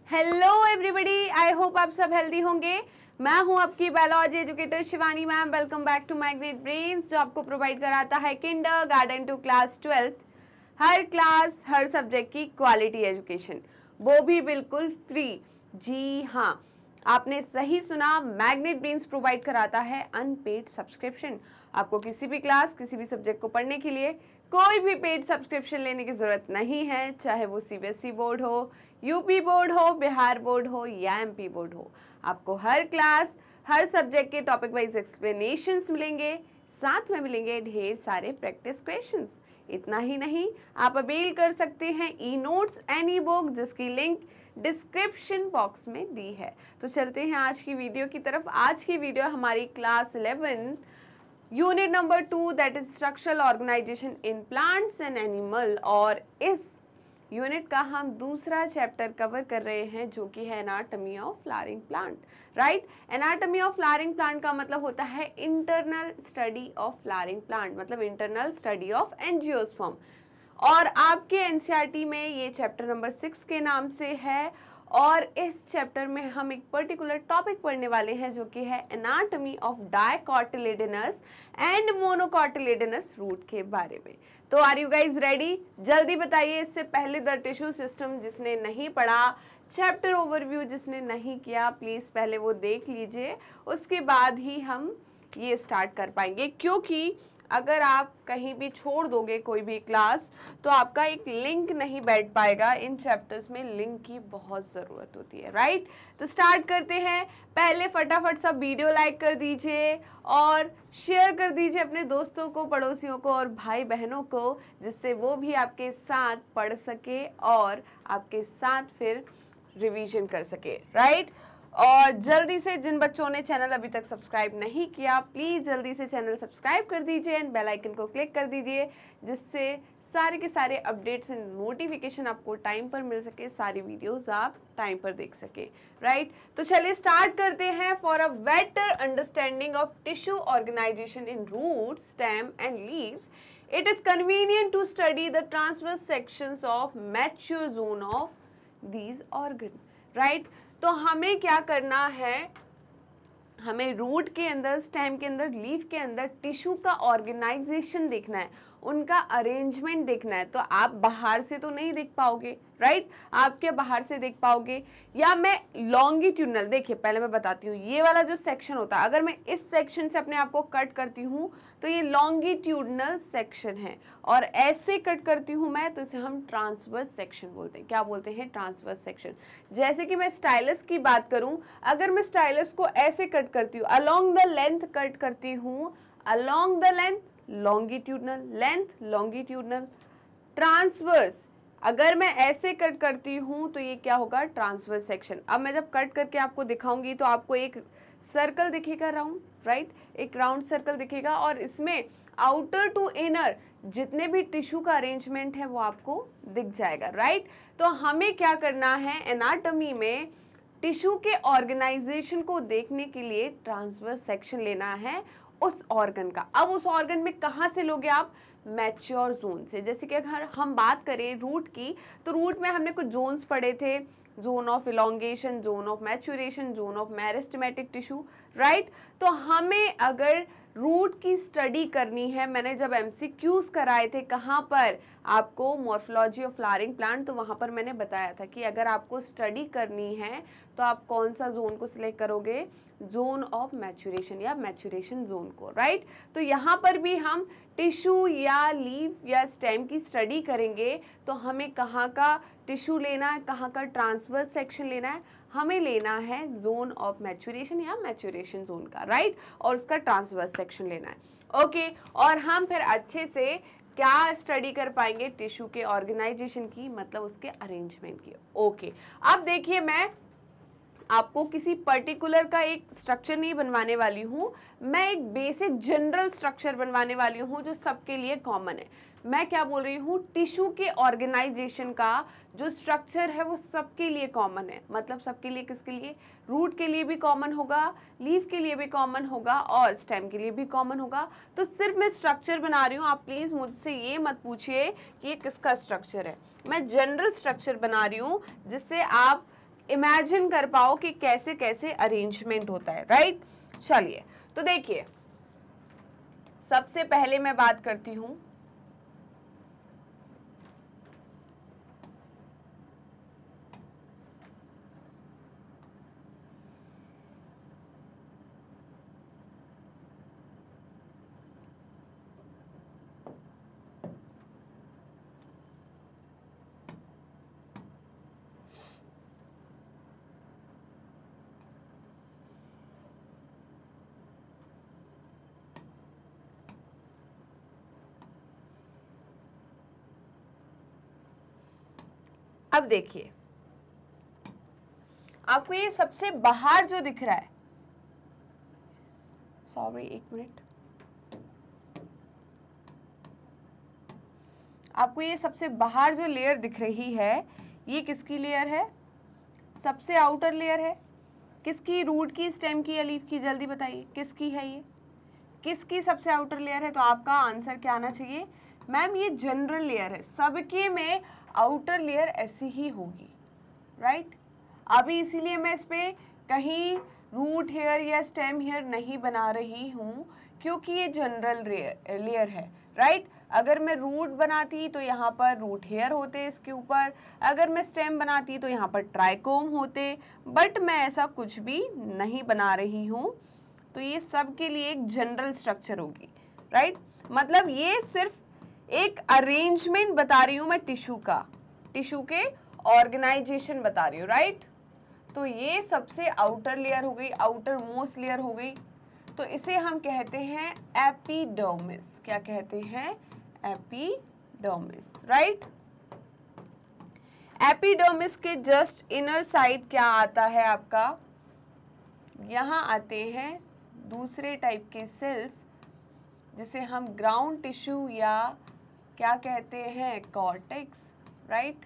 Hello everybody, I hope आप सब healthy होंगे। मैं हूं आपकी biology educator Shivani ma'am. Welcome back to Magnet Brains, जो आपको प्रोवाइड कराता है किंडरगार्टन टू क्लास 12th हर क्लास हर सब्जेक्ट की क्वालिटी एजुकेशन, वो भी बिल्कुल फ्री। जी हाँ, आपने सही सुना, मैग्नेट ब्रेन्स प्रोवाइड कराता है अनपेड सब्सक्रिप्शन। आपको किसी भी क्लास किसी भी सब्जेक्ट को पढ़ने के लिए कोई भी पेड सब्सक्रिप्शन लेने की ज़रूरत नहीं है, चाहे वो सीबीएसई बोर्ड हो, यूपी बोर्ड हो, बिहार बोर्ड हो या एमपी बोर्ड हो। आपको हर क्लास हर सब्जेक्ट के टॉपिक वाइज एक्सप्लेनेशंस मिलेंगे, साथ में मिलेंगे ढेर सारे प्रैक्टिस क्वेश्चंस। इतना ही नहीं, आप अवेल कर सकते हैं e notes and E book, जिसकी लिंक डिस्क्रिप्शन बॉक्स में दी है। तो चलते हैं आज की वीडियो की तरफ। आज की वीडियो हमारी class 11 unit number 2 that is structural organisation in plants and animal, और इस यूनिट का हम दूसरा चैप्टर कवर कर रहे हैं जो कि है anatomy of flowering plant. Right, anatomy of flowering plant का मतलब होता है internal study of flowering plant, मतलब इंटरनल स्टडी ऑफ एंजियोस्पर्म। और आपके एनसीईआरटी में ये चैप्टर नंबर 6 के नाम से है, और इस चैप्टर में हम एक पर्टिकुलर टॉपिक पढ़ने वाले हैं जो कि है anatomy of dicotyledonous and monocotyledonous root के बारे में। तो आर यू गाइज रेडी? जल्दी बताइए। इससे पहले द टिश्यू सिस्टम जिसने नहीं पढ़ा, चैप्टर ओवरव्यू जिसने नहीं किया, प्लीज पहले वो देख लीजिए, उसके बाद ही हम ये स्टार्ट कर पाएंगे। क्योंकि अगर आप कहीं भी छोड़ दोगे कोई भी क्लास, तो आपका एक लिंक नहीं बैठ पाएगा। इन चैप्टर्स में लिंक की बहुत ज़रूरत होती है। राइट, तो स्टार्ट करते हैं। पहले फटाफट सब वीडियो लाइक कर दीजिए और शेयर कर दीजिए अपने दोस्तों को, पड़ोसियों को और भाई बहनों को, जिससे वो भी आपके साथ पढ़ सके और आपके साथ फिर रिवीजन कर सके। राइट, और जल्दी से जिन बच्चों ने चैनल अभी तक सब्सक्राइब नहीं किया, प्लीज़ जल्दी से चैनल सब्सक्राइब कर दीजिए एंड बेल आइकन को क्लिक कर दीजिए, जिससे सारे के सारे अपडेट्स एंड नोटिफिकेशन आपको टाइम पर मिल सके, सारी वीडियोस आप टाइम पर देख सके। राइट, तो चलिए स्टार्ट करते हैं। For a better understanding of tissue organisation in root, stem and leaves, it is convenient to study the transverse sections of mature zone of these organ. Right? तो हमें क्या करना है, हमें रूट के अंदर, स्टेम के अंदर, लीफ के अंदर टिश्यू का ऑर्गेनाइजेशन देखना है, उनका अरेंजमेंट देखना है। तो आप बाहर से तो नहीं देख पाओगे। राइट, आप क्या बाहर से देख पाओगे? या मैं लॉन्गिट्यूडनल, देखिए पहले मैं बताती हूँ, ये वाला जो सेक्शन होता है, अगर मैं इस सेक्शन से अपने आप को कट करती हूँ तो ये लॉन्गिट्यूडनल सेक्शन है, और ऐसे कट करती हूँ मैं तो इसे हम ट्रांसवर्स सेक्शन बोलते हैं। क्या बोलते हैं? Transverse section. जैसे कि मैं स्टाइलस की बात करूँ, अगर मैं स्टाइलस को ऐसे कट करती हूँ, अलोंग द लेंथ कट करती हूँ, along the length, longitudinal, length longitudinal, transverse अगर मैं ऐसे कट करती हूँ तो ये क्या होगा? Transverse section. अब मैं जब कट करके आपको दिखाऊंगी तो आपको एक सर्कल दिखेगा राउंड। राइट, एक राउंड सर्कल दिखेगा, और इसमें आउटर टू इनर जितने भी टिश्यू का अरेंजमेंट है वो आपको दिख जाएगा। राइट, तो हमें क्या करना है, एनाटॉमी में टिश्यू के ऑर्गेनाइजेशन को देखने के लिए ट्रांसवर्स सेक्शन लेना है उस ऑर्गन का। अब उस ऑर्गन में कहाँ से लोगे आप? मैच्योर जोन से। जैसे कि अगर हम बात करें रूट की, तो रूट में हमने कुछ जोन्स पढ़े थे, zone of elongation, zone of maturation, zone of meristematic tissue. Right, तो हमें अगर रूट की स्टडी करनी है, मैंने जब एमसीक्यूज कराए थे कहाँ पर आपको, मॉर्फोलॉजी ऑफ फ्लावरिंग प्लांट, तो वहाँ पर मैंने बताया था कि अगर आपको स्टडी करनी है तो आप कौन सा जोन को सिलेक्ट करोगे? जोन ऑफ मैच्योरेशन या मैच्योरेशन जोन को। राइट, तो यहाँ पर भी हम टिश्यू या लीफ या स्टेम की स्टडी करेंगे तो हमें कहाँ का टिश्यू लेना है, कहाँ का ट्रांसवर्स सेक्शन लेना है? हमें लेना है जोन ऑफ मैच्योरेशन या मैच्योरेशन जोन का। राइट, और उसका ट्रांसवर्स सेक्शन लेना है। ओके, और हम फिर अच्छे से क्या स्टडी कर पाएंगे? टिश्यू के ऑर्गेनाइजेशन की, मतलब उसके अरेंजमेंट की। ओके, अब देखिए, मैं आपको किसी पर्टिकुलर का एक स्ट्रक्चर नहीं बनवाने वाली हूँ, मैं एक बेसिक जनरल स्ट्रक्चर बनवाने वाली हूँ जो सबके लिए कॉमन है। मैं क्या बोल रही हूँ? टिश्यू के ऑर्गेनाइजेशन का जो स्ट्रक्चर है वो सबके लिए कॉमन है। मतलब सबके लिए, किसके लिए? रूट के लिए भी कॉमन होगा, लीफ के लिए भी कॉमन होगा और स्टेम के लिए भी कॉमन होगा। तो सिर्फ मैं स्ट्रक्चर बना रही हूँ, आप प्लीज़ मुझसे ये मत पूछिए कि ये किसका स्ट्रक्चर है। मैं जनरल स्ट्रक्चर बना रही हूँ जिससे आप इमेजिन कर पाओ कि कैसे कैसे अरेंजमेंट होता है, राइट। चलिए, तो देखिए सबसे पहले मैं बात करती हूं अब देखिए आपको ये सबसे बाहर जो दिख रहा है, सॉरी एक मिनट, आपको ये सबसे बाहर जो लेयर दिख रही है ये किसकी लेयर है? सबसे आउटर लेयर है। किसकी? रूट की, स्टेम की या लीफ की? जल्दी बताइए किसकी है ये? किसकी सबसे आउटर लेयर है? तो आपका आंसर क्या आना चाहिए? मैम ये जनरल लेयर है, सबके में आउटर लेयर ऐसी ही होगी, राइट। अभी इसीलिए मैं इस पे कहीं रूट हेयर या स्टेम हेयर नहीं बना रही हूँ, क्योंकि ये जनरल लेयर है, राइट। अगर मैं रूट बनाती तो यहाँ पर रूट हेयर होते इसके ऊपर, अगर मैं स्टेम बनाती तो यहाँ पर ट्राइकोम होते, बट मैं ऐसा कुछ भी नहीं बना रही हूँ। तो ये सब के लिए एक जनरल स्ट्रक्चर होगी, राइट। मतलब ये सिर्फ एक अरेंजमेंट बता रही हूँ मैं टिश्यू का, टिश्यू के ऑर्गेनाइजेशन बता रही हूँ, राइट। तो ये सबसे आउटर लेयर हो गई, आउटर मोस्ट लेयर हो गई, तो इसे हम कहते हैं एपिडर्मिस। क्या कहते हैं? Epidermis, right. एपिडर्मिस के जस्ट इनर साइड क्या आता है आपका? यहाँ आते हैं दूसरे टाइप के सेल्स जिसे हम ग्राउंड टिश्यू या क्या कहते हैं? कॉर्टेक्स, राइट,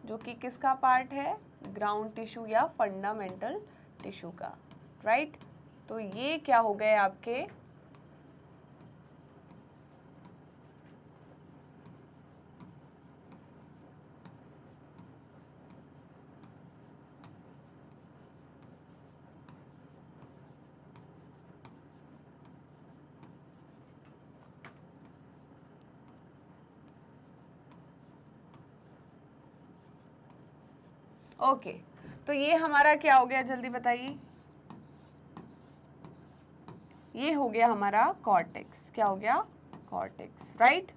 जो कि किसका पार्ट है? ग्राउंड टिश्यू या फंडामेंटल टिश्यू का, राइट। तो ये क्या हो गए आपके? ओके, तो ये हमारा क्या हो गया? जल्दी बताइए। ये हो गया हमारा कॉर्टेक्स। क्या हो गया? Cortex, right.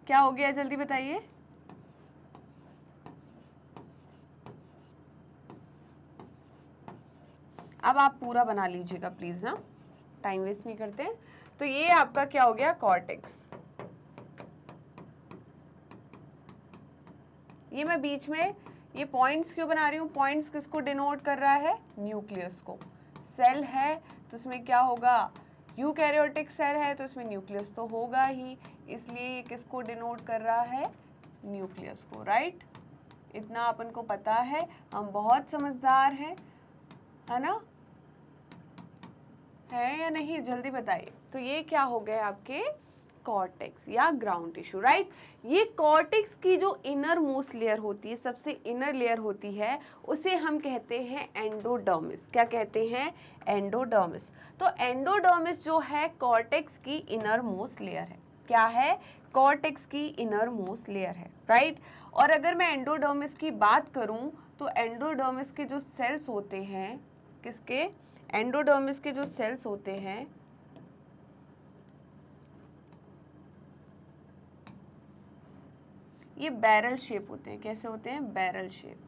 क्या हो गया? जल्दी बताइए। अब आप पूरा बना लीजिएगा प्लीज ना, टाइम वेस्ट नहीं करते। तो ये आपका क्या हो गया? कॉर्टेक्स। ये मैं बीच में ये पॉइंट्स क्यों बना रही हूँ? पॉइंट्स किसको डिनोट कर रहा है? न्यूक्लियस को। सेल है तो इसमें क्या होगा? यूकैरियोटिक सेल है तो इसमें न्यूक्लियस तो होगा ही, इसलिए ये किसको डिनोट कर रहा है? न्यूक्लियस को, राइट। इतना अपन को पता है, हम बहुत समझदार हैं, है ना? है या नहीं? जल्दी बताइए। तो ये क्या हो गए आपके? कॉर्टेक्स या ग्राउंड टिश्यू, राइट। ये कॉर्टेक्स की जो इनर मोस्ट लेयर होती है, सबसे इनर लेयर होती है, उसे हम कहते हैं एंडोडर्मिस। क्या कहते हैं? एंडोडर्मिस। तो एंडोडर्मिस जो है कॉर्टेक्स की इनर मोस्ट लेयर है। क्या है? कॉर्टेक्स की इनर मोस्ट लेयर है, राइट। और अगर मैं एंडोडर्मिस की बात करूं तो एंडोडर्मिस के जो सेल्स होते हैं, किसके? एंडोडर्मिस के जो सेल्स होते हैं ये बैरल शेप होते हैं। कैसे होते हैं? Barrel shape.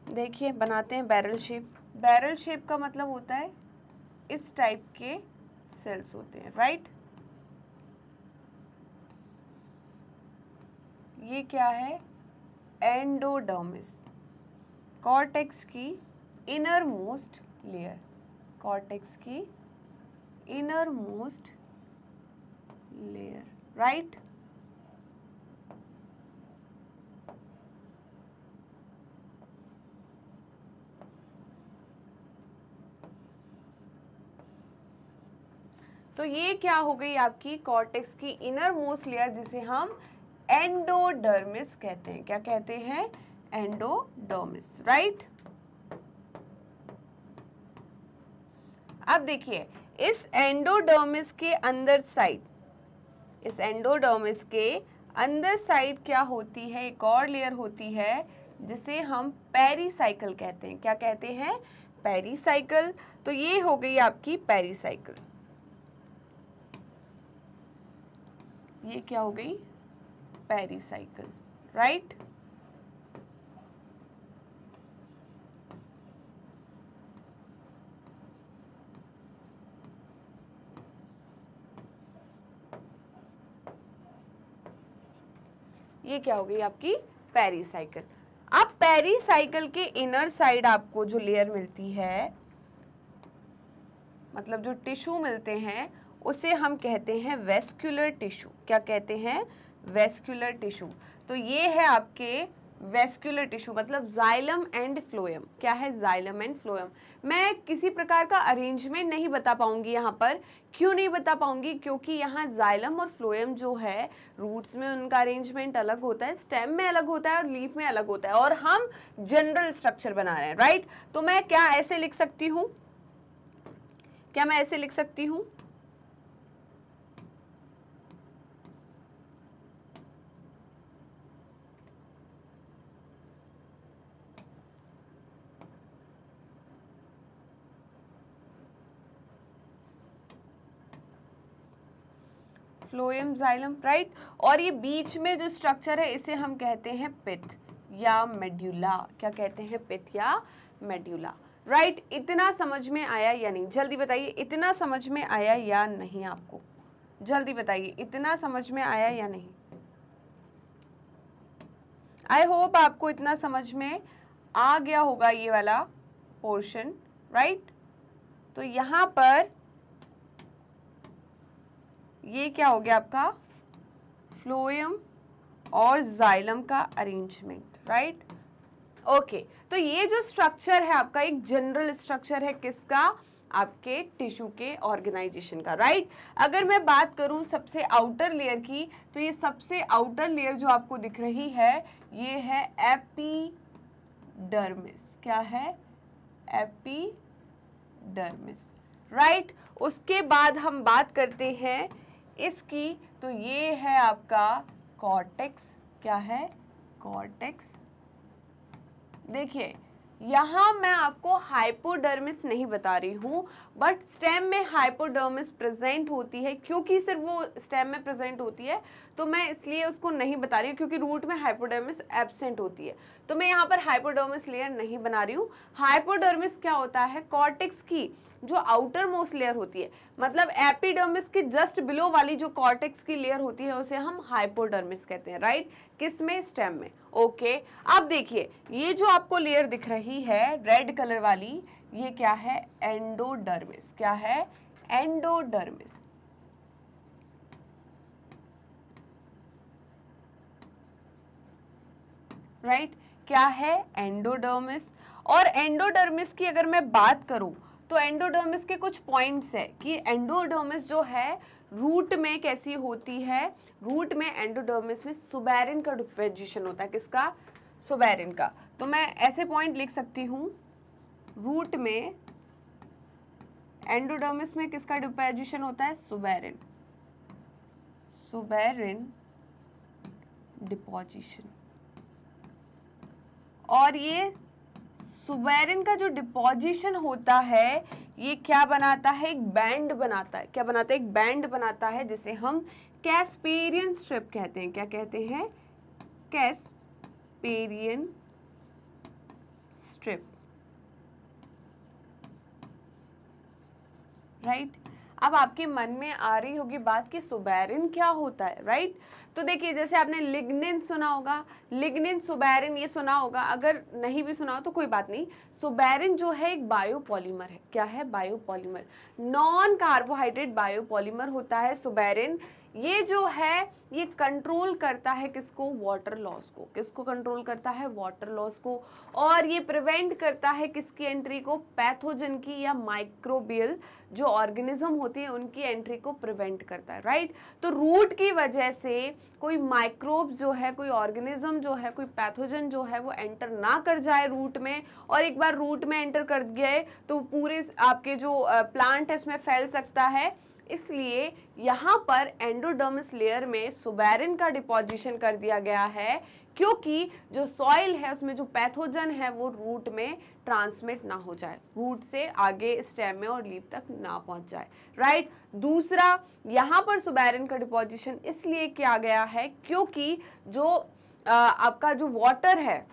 देखिए बनाते हैं बैरल शेप। बैरल शेप का मतलब होता है इस टाइप के सेल्स होते हैं, राइट। ये क्या है? एंडोडर्मिस, कॉर्टेक्स की इनर मोस्ट लेयर, कॉर्टेक्स की इनर मोस्ट लेयर, राइट। तो ये क्या हो गई आपकी कॉर्टेक्स की इनर मोस्ट लेयर, जिसे हम एंडोडर्मिस कहते हैं। क्या कहते हैं? Endodermis, right. अब देखिए इस एंडोडर्मिस के अंदर साइड, इस एंडोडर्मिस के अंदर साइड क्या होती है? एक और लेयर होती है जिसे हम पेरिसाइकल कहते हैं। क्या कहते हैं? पेरिसाइकल। तो ये हो गई आपकी पेरिसाइकल। ये क्या हो गई? Pericycle, right. ये क्या हो गई आपकी? पेरिसाइकल। अब पेरिसाइकल के इनर साइड आपको जो लेयर मिलती है, मतलब जो टिश्यू मिलते हैं, उसे हम कहते हैं वेस्क्यूलर टिश्यू। क्या कहते हैं? Vascular tissue. तो ये है आपके वेस्क्यूलर टिश्यू, मतलब जाइलम एंड फ्लोएम। क्या है? Xylem and phloem. मैं किसी प्रकार का अरेंजमेंट नहीं बता पाऊंगी यहाँ पर। क्यों नहीं बता पाऊंगी? क्योंकि यहाँ जाइलम और फ्लोएम जो है, रूट्स में उनका अरेंजमेंट अलग होता है, स्टेम में अलग होता है और लीफ में अलग होता है, और हम जनरल स्ट्रक्चर बना रहे हैं, राइट। तो मैं क्या ऐसे लिख सकती हूँ? क्या मैं ऐसे लिख सकती हूँ? Phloem, xylem, right. और ये बीच में जो स्ट्रक्चर है इसे हम कहते हैं पिथ या मेड्यूला। क्या कहते हैं? पिथ या मेड्यूला, राइट। इतना समझ में आया या नहीं? जल्दी बताइए, इतना समझ में आया या नहीं आपको? जल्दी बताइए, इतना समझ में आया या नहीं? आई होप आपको इतना समझ में आ गया होगा ये वाला पोर्शन, राइट। तो यहाँ पर ये क्या हो गया आपका? फ्लोएम और जाइलम का अरेंजमेंट, राइट। ओके, तो ये जो स्ट्रक्चर है आपका एक जनरल स्ट्रक्चर है, किसका? आपके टिश्यू के ऑर्गेनाइजेशन का, राइट। अगर मैं बात करूं सबसे आउटर लेयर की, तो ये सबसे आउटर लेयर जो आपको दिख रही है ये है एपिडर्मिस। क्या है? Epidermis, right. उसके बाद हम बात करते हैं इसकी, तो ये है आपका कॉर्टेक्स। क्या है? कॉर्टेक्स। देखिए यहाँ मैं आपको हाइपोडर्मिस नहीं बता रही हूँ, बट स्टेम में हाइपोडर्मिस प्रेजेंट होती है। क्योंकि सिर्फ वो स्टेम में प्रेजेंट होती है तो मैं इसलिए उसको नहीं बता रही हूँ, क्योंकि रूट में हाइपोडर्मिस एब्सेंट होती है, तो मैं यहाँ पर हाइपोडर्मिस लेयर नहीं बना रही हूँ। हाइपोडर्मिस क्या होता है? कॉर्टेक्स की जो आउटर मोस्ट लेयर होती है, मतलब एपिडर्मिस के जस्ट बिलो वाली जो कॉर्टेक्स की लेयर होती है उसे हम हाइपोडर्मिस कहते हैं, राइट। किस में? स्टेम में। ओके, अब देखिए ये जो आपको लेयर दिख रही है रेड कलर वाली, ये क्या है? एंडोडर्मिस। क्या है? Endodermis, right. क्या है? एंडोडर्मिस। और एंडोडर्मिस की अगर मैं बात करूं तो एंडोडर्मिस के कुछ पॉइंट्स है कि एंडोडर्मिस जो है रूट में कैसी होती है। रूट में एंडोडर्मिस में सुबेरिन का डिपोजिशन होता है। किसका? सुबेरिन का। तो मैं ऐसे पॉइंट लिख सकती हूँ, रूट में एंडोडर्मिस में किसका डिपोजिशन होता है? सुबेरिन। Suberin deposition. और ये सुबेरिन का जो डिपोजिशन होता है ये क्या बनाता है? एक बैंड बनाता है। क्या बनाता है? एक बैंड बनाता है जिसे हम कैस्पेरियन स्ट्रिप कहते हैं। क्या कहते हैं? Casparian strip, right. अब आपके मन में आ रही होगी बात कि सुबेरिन क्या होता है, राइट। तो देखिए जैसे आपने लिग्निन सुना होगा, लिग्निन, सुबेरिन ये सुना होगा, अगर नहीं भी सुना हो तो कोई बात नहीं। सुबेरिन जो है एक बायोपॉलीमर है। क्या है? बायोपॉलीमर, नॉन कार्बोहाइड्रेट बायोपॉलीमर होता है सुबेरिन। ये जो है ये कंट्रोल करता है किसको? वाटर लॉस को। किसको कंट्रोल करता है? वाटर लॉस को। और ये प्रिवेंट करता है किसकी एंट्री को? पैथोजन की या माइक्रोबियल जो ऑर्गेनिज्म होती है उनकी एंट्री को प्रिवेंट करता है, राइट। तो रूट की वजह से कोई माइक्रोब जो है, कोई ऑर्गेनिज्म जो है, कोई पैथोजन जो है वो एंटर ना कर जाए रूट में, और एक बार रूट में एंटर कर गए तो पूरे आपके जो प्लांट है उसमें फैल सकता है। इसलिए यहाँ पर एंडोडर्मिस लेयर में सुबेरिन का डिपोजिशन कर दिया गया है, क्योंकि जो सॉइल है उसमें जो पैथोजन है वो रूट में ट्रांसमिट ना हो जाए, रूट से आगे स्टेम में और लीफ तक ना पहुंच जाए, राइट। दूसरा, यहाँ पर सुबेरिन का डिपोजिशन इसलिए किया गया है क्योंकि जो आपका जो वाटर है,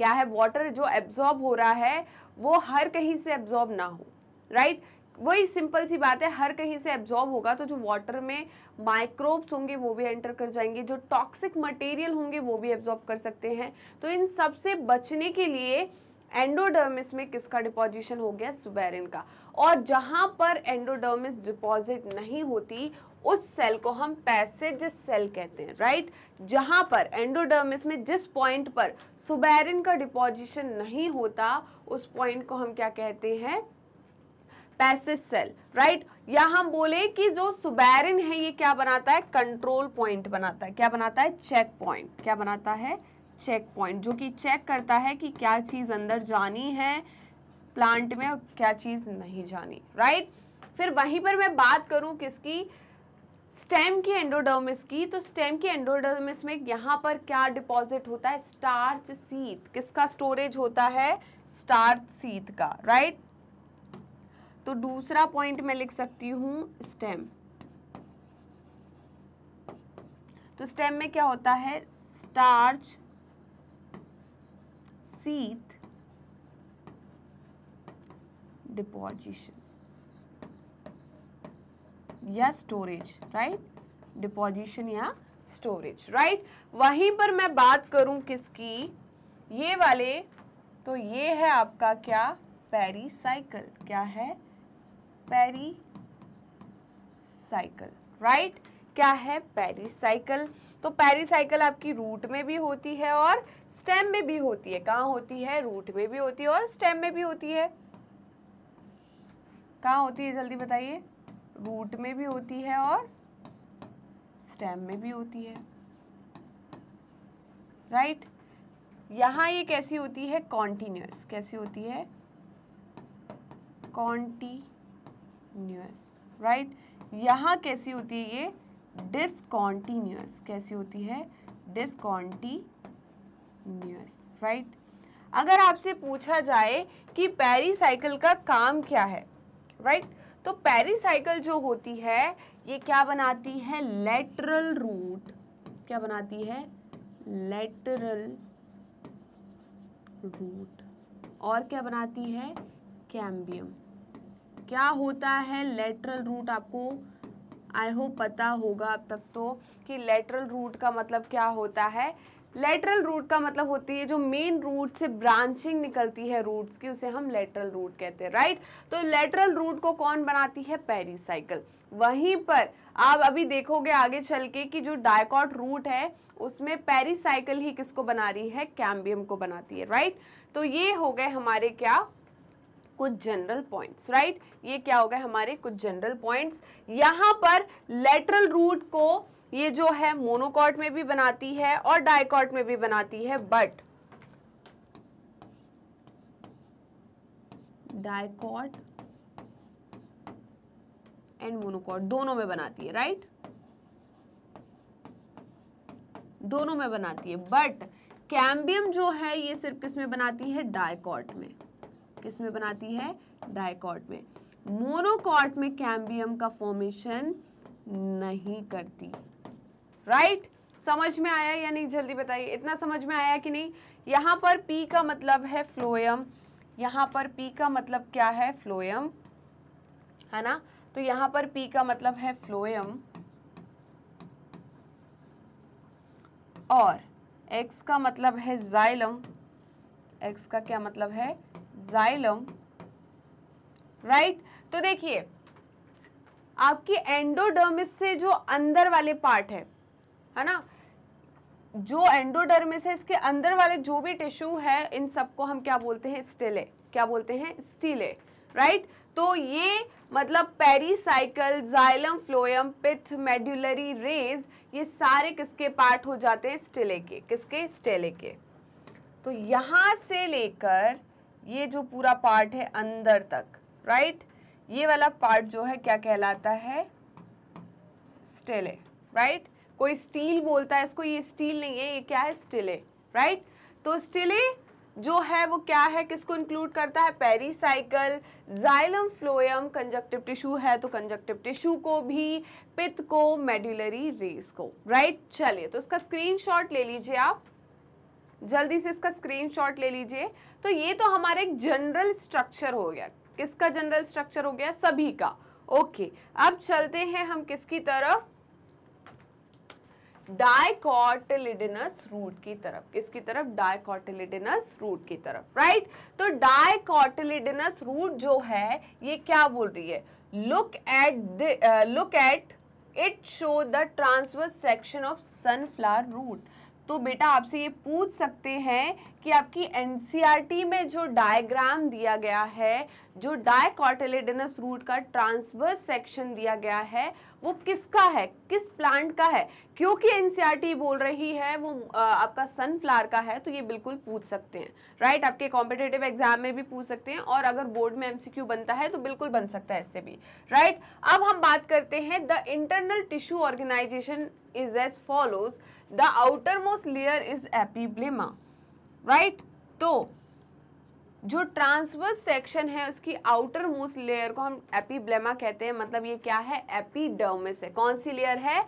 क्या है, वाटर जो एब्जॉर्ब हो रहा है वो हर कहीं से एब्जॉर्ब ना हो, राइट। वही सिंपल सी बात है, हर कहीं से एब्जॉर्ब होगा तो जो वाटर में माइक्रोब्स होंगे वो भी एंटर कर जाएंगे, जो टॉक्सिक मटेरियल होंगे वो भी एब्जॉर्ब कर सकते हैं। तो इन सब से बचने के लिए एंडोडर्मिस में किसका डिपोजिशन हो गया? सुबेरिन का। और जहां पर एंडोडर्मिस डिपॉजिट नहीं होती उस सेल को हम पैसेज सेल कहते हैं, राइट। जहां पर एंडोडर्मिस में जिस पॉइंट पर सुबेरिन का डिपोजिशन नहीं होता उस पॉइंट को हम क्या कहते हैं? Passage cell, right. या हम बोले कि जो सुबेरिन है ये क्या बनाता है? कंट्रोल पॉइंट बनाता है। क्या बनाता है? Check point. क्या बनाता है? चेक पॉइंट, जो कि चेक करता है कि क्या चीज अंदर जानी है प्लांट में और क्या चीज नहीं जानी, राइट। फिर वहीं पर मैं बात करूं किसकी? स्टेम की एंडोडर्मिस की। तो स्टेम की एंडोडर्मिस में यहाँ पर क्या डिपॉजिट होता है? Starch sheath. किसका स्टोरेज होता है? स्टार्च सीथ का, राइट। तो दूसरा पॉइंट मैं लिख सकती हूं स्टेम। तो स्टेम में क्या होता है? स्टार्च सीथ डिपोजिशन या स्टोरेज, राइट। डिपोजिशन या स्टोरेज, राइट। वहीं पर मैं बात करूं किसकी? ये वाले, तो ये है आपका क्या? पेरीसाइकिल। क्या है? Pericycle, right. क्या है? पेरीसाइकिल। तो पेरीसाइकिल आपकी रूट में भी होती है और स्टेम में भी होती है। कहाँ होती है? रूट में भी होती है और स्टेम में भी होती है। कहाँ होती है? जल्दी बताइए। रूट में भी होती है और स्टेम में भी होती है, राइट। यहाँ ये कैसी होती है? कॉन्टिन्यूअस। कैसी होती है? Continuous, right. यहाँ कैसी होती है? ये डिसकॉन्टिन्यूअस। कैसी होती है? Discontinuous, right. अगर आपसे पूछा जाए कि पेरीसाइकिल का काम क्या है, राइट, तो पेरीसाइकिल जो होती है ये क्या बनाती है? Lateral root. क्या बनाती है? Lateral root. और क्या बनाती है? कैम्बियम। क्या होता है लेटरल रूट? आपको आई होप पता होगा अब तक तो कि लेटरल रूट का मतलब क्या होता है। लेटरल रूट का मतलब होती है जो मेन रूट से ब्रांचिंग निकलती है रूट्स की, उसे हम लेटरल रूट कहते हैं, राइट। तो लेटरल रूट को कौन बनाती है? पेरीसाइकिल। वहीं पर आप अभी देखोगे आगे चल के कि जो डायकॉट रूट है उसमें पेरीसाइकिल ही किसको बना रही है? कैम्बियम को बनाती है, राइट। तो ये हो गए हमारे क्या? कुछ जनरल पॉइंट्स, राइट। ये क्या हो गए? हमारे कुछ जनरल पॉइंट्स। यहाँ पर लेटरल रूट को ये जो है मोनोकॉट में भी बनाती है और डाइकॉट में भी बनाती है, बट डाइकॉट एंड मोनोकॉट दोनों में बनाती है, राइट। दोनों में बनाती है, बट कैम्बियम जो है ये सिर्फ किस में बनाती है? डाइकॉट में। किस में बनाती है? डाइकॉट में। मोनोकॉट में कैम्बियम का फॉर्मेशन नहीं करती, राइट। समझ में आया या नहीं? जल्दी बताइए, इतना समझ में आया कि नहीं? यहाँ पर P का मतलब है फ्लोएम। यहाँ पर P का मतलब क्या है? फ्लोएम, है ना। तो यहाँ पर P का मतलब है फ्लोएम। और X का मतलब है जाइलम, X का क्या मतलब है, जाइलम, राइट। तो देखिए आपकी एंडोडर्मिस से जो अंदर वाले पार्ट है ना, जो एंडोडर्मिस है इसके अंदर वाले जो भी टिश्यू है इन सबको हम क्या बोलते हैं, स्टिले, क्या बोलते हैं, स्टिले, राइट। तो ये मतलब पेरिसाइकल, जाइलम, फ्लोएम, पिथ, मेडुलरी रेज, ये सारे किसके पार्ट हो जाते हैं, स्टिले के, किसके, स्टिले के। तो यहां से लेकर ये जो पूरा पार्ट है अंदर तक, राइट, ये वाला पार्ट जो है क्या कहलाता है, स्टिले, राइट। कोई स्टील बोलता है इसको, ये स्टील नहीं है, ये क्या है, स्टिले, राइट। तो स्टिले जो है वो क्या है, किसको इंक्लूड करता है, pericycle, xylem, phloem, conjunctive tissue है तो कंजक्टिव टिश्यू को भी, पित्त को, मेडुलरी रेस को, राइट। चलिए तो इसका स्क्रीनशॉट ले लीजिए आप, जल्दी से इसका स्क्रीनशॉट ले लीजिए। तो ये तो हमारा एक जनरल स्ट्रक्चर हो गया, किसका जनरल स्ट्रक्चर हो गया, सभी का, ओके। अब चलते हैं हम किसकी तरफ, डाइकोटिलिडनस रूट की तरफ, किसकी तरफ, डाइकोटिलिडनस रूट की तरफ, राइट। तो डाइकोटिलिडनस रूट जो है ये क्या बोल रही है, look at it show the transverse section of sunflower root. तो बेटा आपसे ये पूछ सकते हैं कि आपकी एनसीईआरटी में जो डायग्राम दिया गया है, जो डाइकोटिलिडनस रूट का ट्रांसवर्स सेक्शन दिया गया है, वो किसका है, किस प्लांट का है। क्योंकि एनसीईआरटी बोल रही है वो आपका सनफ्लावर का है, तो ये बिल्कुल पूछ सकते हैं, राइट। आपके कॉम्पिटिटिव एग्जाम में भी पूछ सकते हैं, और अगर बोर्ड में एमसीक्यू बनता है तो बिल्कुल बन सकता है इससे भी, राइट। अब हम बात करते हैं, the internal tissue organisation is as follows, the outermost layer is epiblema, right. तो जो ट्रांसवर्स सेक्शन है उसकी आउटर मोस्ट लेयर को हम एपिब्लेमा कहते हैं, मतलब ये क्या है, एपिडर्मिस है। कौन सी लेयर है,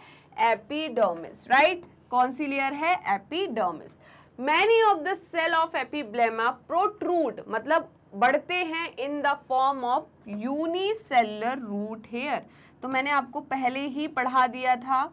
एपिडर्मिस, राइट। कौन सी लेयर है, epidermis. Many of the cell of epiblema protrude, मतलब बढ़ते हैं in the form of unicellular root hair. तो मैंने आपको पहले ही पढ़ा दिया था,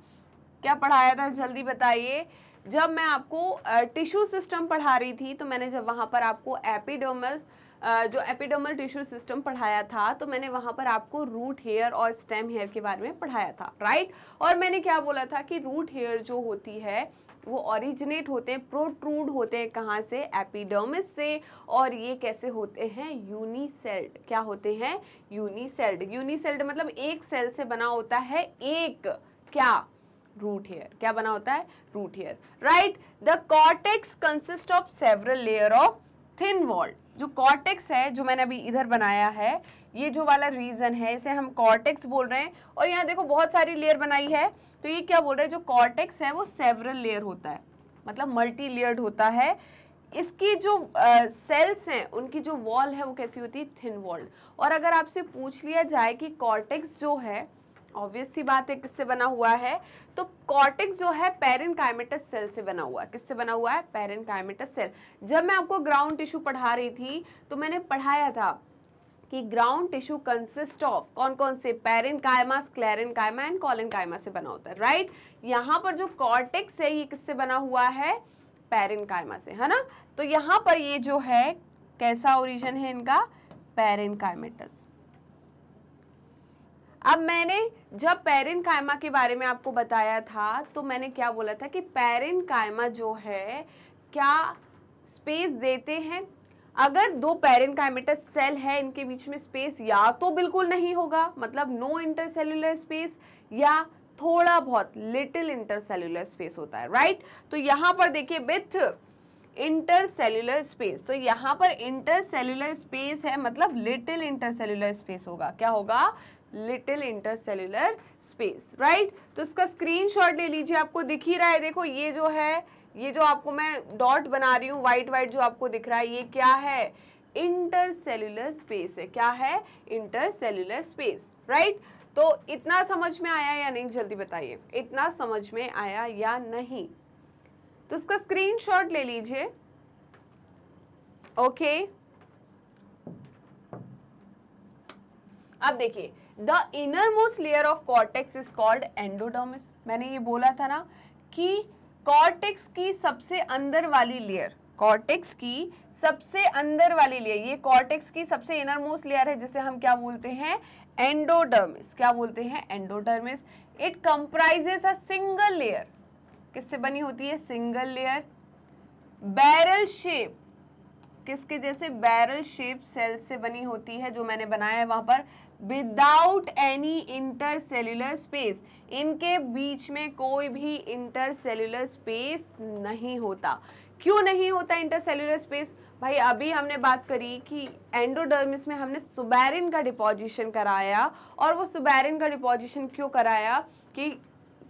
क्या पढ़ाया था, जल्दी बताइए। जब मैं आपको टिश्यू सिस्टम पढ़ा रही थी तो मैंने जब वहाँ पर आपको एपिडर्मस जो एपिडर्मल टिश्यू सिस्टम पढ़ाया था, तो मैंने वहाँ पर आपको रूट हेयर और स्टेम हेयर के बारे में पढ़ाया था, राइट। और मैंने क्या बोला था कि रूट हेयर जो होती है वो ओरिजिनेट होते हैं, प्रोट्रूड होते हैं कहाँ से, एपिडर्मिस से, और ये कैसे होते हैं, यूनिसेल्ड। क्या होते हैं, यूनिसेल्ड। यूनिसेल्ड मतलब एक सेल से बना होता है, एक क्या, रूट हेयर। क्या बना होता है, root hair, right. The cortex consist of several layer of thin walled. जो कॉर्टेक्स है जो मैंने अभी इधर बनाया है, ये जो वाला रीजन है इसे हम कॉर्टेक्स बोल रहे हैं। और यहाँ देखो बहुत सारी लेयर बनाई है, तो ये क्या बोल रहे हैं, जो कॉर्टेक्स है वो सेवरल लेयर होता है, मतलब मल्टी लेयर्ड होता है। इसकी जो सेल्स हैं उनकी जो वॉल है वो कैसी होती है, थिन वॉल्ड। और अगर आपसे पूछ लिया जाए कि कॉर्टेक्स जो है, ऑब्वियस सी बात है किससे बना हुआ है, तो कॉर्टेक्स जो है पेरेन्काइमेटस सेल से बना हुआ है। किससे बना हुआ है, पेरेन्काइमेटस सेल। जब मैं आपको ग्राउंड टिश्यू पढ़ा रही थी तो मैंने पढ़ाया था कि ग्राउंड टिश्यू कंसिस्ट ऑफ कौन कौन से, पेरेन्काइमा, स्क्लेरेन्काइमा एंड कोलेन्काइमा से बना होता है, राइट। यहाँ पर जो कॉर्टेक्स है ये किससे बना हुआ है, पेरेन्काइमा से, है ना। तो यहाँ पर ये जो है कैसा ओरिजिन है इनका, पेरेन्काइमेटस। अब मैंने जब पेरेन्काइमा के बारे में आपको बताया था तो मैंने क्या बोला था कि पेरेन्काइमा जो है क्या स्पेस देते हैं। अगर दो पेरेन्काइमेटस सेल है इनके बीच में स्पेस या तो बिल्कुल नहीं होगा, मतलब नो इंटरसेल्युलर स्पेस, या थोड़ा बहुत लिटिल इंटरसेल्युलर स्पेस होता है, राइट। तो यहाँ पर देखिए विथ इंटरसेल्युलर स्पेस, तो यहाँ पर इंटरसेल्युलर स्पेस है मतलब लिटिल इंटरसेल्युलर स्पेस होगा। क्या होगा, लिटिल इंटरसेल्युलर स्पेस, राइट। तो इसका स्क्रीनशॉट ले लीजिए, आपको दिख ही रहा है। देखो ये जो है, ये जो आपको मैं डॉट बना रही हूँ वाइट वाइट जो आपको दिख रहा है, ये क्या है, इंटरसेल्युलर स्पेस है। क्या है, इंटरसेल्युलर स्पेस, राइट। तो इतना समझ में आया या नहीं, जल्दी बताइए, इतना समझ में आया या नहीं। तो इसका स्क्रीनशॉट ले लीजिए, ओके। अब देखिए, the inner most layer of cortex is called endodermis. मैंने ये बोला था ना कि कॉर्टेक्स की सबसे अंदर वाली लेयर, कॉर्टेक्स की सबसे अंदर वाली लेयर, ये कॉर्टेक्स की सबसे इनर मोस्ट लेयर है जिसे हम क्या बोलते हैं, एंडोडर्मिस। क्या बोलते हैं, endodermis. It comprises a single layer, किससे बनी होती है, सिंगल लेयर। बैरल शेप, किसके जैसे, बैरल शेप सेल से बनी होती है, जो मैंने बनाया है वहां पर, विदाउट एनी इंटरसेल्यूलर स्पेस, इनके बीच में कोई भी इंटरसेल्यूलर स्पेस नहीं होता। क्यों नहीं होता इंटरसेल्यूलर स्पेस, भाई अभी हमने बात करी कि एंडोडर्मिस में हमने सुबेरिन का डिपोजिशन कराया, और वो सुबेरिन का डिपोजिशन क्यों कराया, कि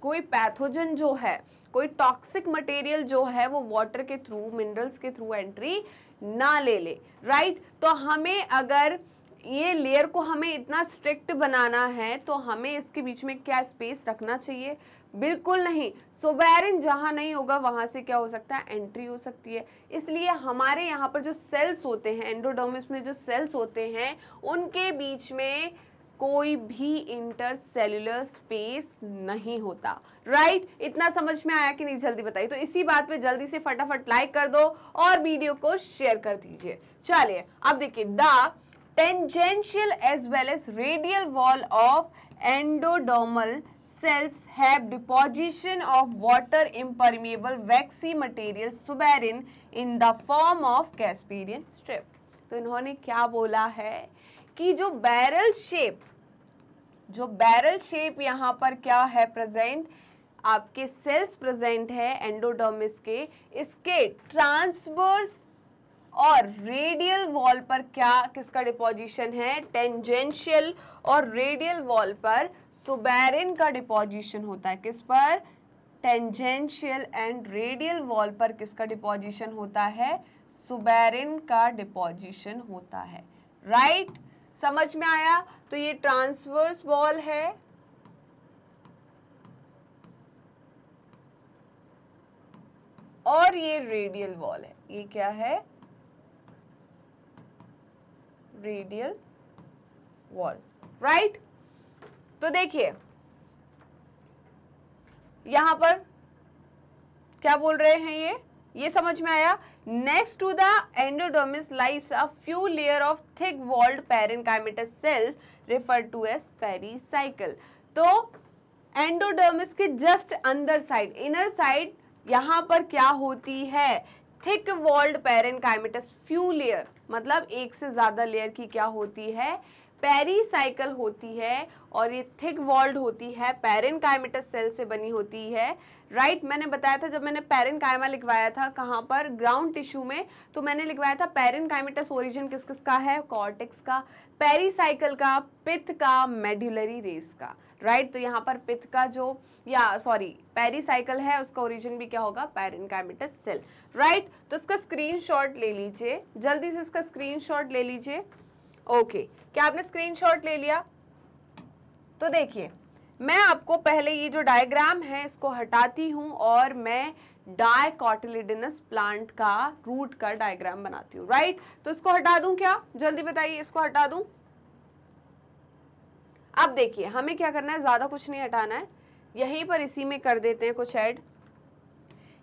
कोई पैथोजन जो है, कोई टॉक्सिक मटेरियल जो है वो वाटर के थ्रू, मिनरल्स के थ्रू एंट्री ना ले ले, राइट। तो हमें अगर ये लेयर को हमें इतना स्ट्रिक्ट बनाना है तो हमें इसके बीच में क्या स्पेस रखना चाहिए, बिल्कुल नहीं। सुबेरिन जहां नहीं होगा वहां से क्या हो सकता है, एंट्री हो सकती है। इसलिए हमारे यहाँ पर जो सेल्स होते हैं, एंडोडर्मिस में जो सेल्स होते हैं, उनके बीच में कोई भी इंटरसेल्युलर स्पेस नहीं होता, राइट। इतना समझ में आया कि नहीं, जल्दी बताइए। तो इसी बात पे जल्दी से फटाफट लाइक कर दो और वीडियो को शेयर कर दीजिए। चलिए अब देखिए, the tangential as well as radial wall of endodermal cells have deposition of water impermeable waxy material suberin in the form of Casparian strip। तो इन्होंने क्या बोला है कि जो बैरल शेप यहाँ पर क्या है प्रेजेंट, आपके सेल्स प्रेजेंट है एंडोडर्मिस के, इसके ट्रांसवर्स और रेडियल वॉल पर क्या, किसका डिपोजिशन है, टेंजेंशियल और रेडियल वॉल पर सुबेरिन का डिपोजिशन होता है। किस पर, टेंजेंशियल एंड रेडियल वॉल पर किसका डिपोजिशन होता है, सुबेरिन का डिपोजिशन होता है, राइट। समझ में आया। तो ये ट्रांसवर्स वॉल है और ये रेडियल वॉल है। ये क्या है, रेडियल वॉल, राइट। तो देखिए यहां पर क्या बोल रहे हैं, ये समझ में आया। Next to the endodermis lies a few layer of thick walled parenchymatous cells refer to as pericycle. तो एंडोडर्मिस के जस्ट अंदर साइड, इनर साइड, यहां पर क्या होती है, thick walled parenchymatous, few layer मतलब एक से ज्यादा लेयर की क्या होती है, पेरीसाइकिल होती है। और ये थिक वॉल्ड होती है, पैरेन्काइमेटस सेल से बनी होती है, राइट। मैंने बताया था जब मैंने पैरेन्काइमा लिखवाया था कहाँ पर, ग्राउंड टिश्यू में, तो मैंने लिखवाया था पैरेन्काइमेटस ओरिजिन किस किस का है, कॉर्टेक्स का, पेरीसाइकिल का, पित्त का, मेडुलरी रेस का, राइट। तो यहाँ पर पित्त का जो, या सॉरी पेरीसाइकिल है, उसका ओरिजिन भी क्या होगा, पैरेन्काइमेटस सेल, राइट। तो इसका स्क्रीनशॉट ले लीजिए, जल्दी से इसका स्क्रीनशॉट ले लीजिए। ओके, क्या आपने स्क्रीनशॉट ले लिया? तो देखिए मैं आपको पहले ये जो डायग्राम है इसको हटाती हूं और मैं डाइकोटिलिडनस प्लांट का रूट का डायग्राम बनाती हूँ, राइट। तो इसको हटा दूं क्या, जल्दी बताइए, इसको हटा दूं? अब देखिए हमें क्या करना है, ज्यादा कुछ नहीं हटाना है, यहीं पर इसी में कर देते हैं कुछ ऐड।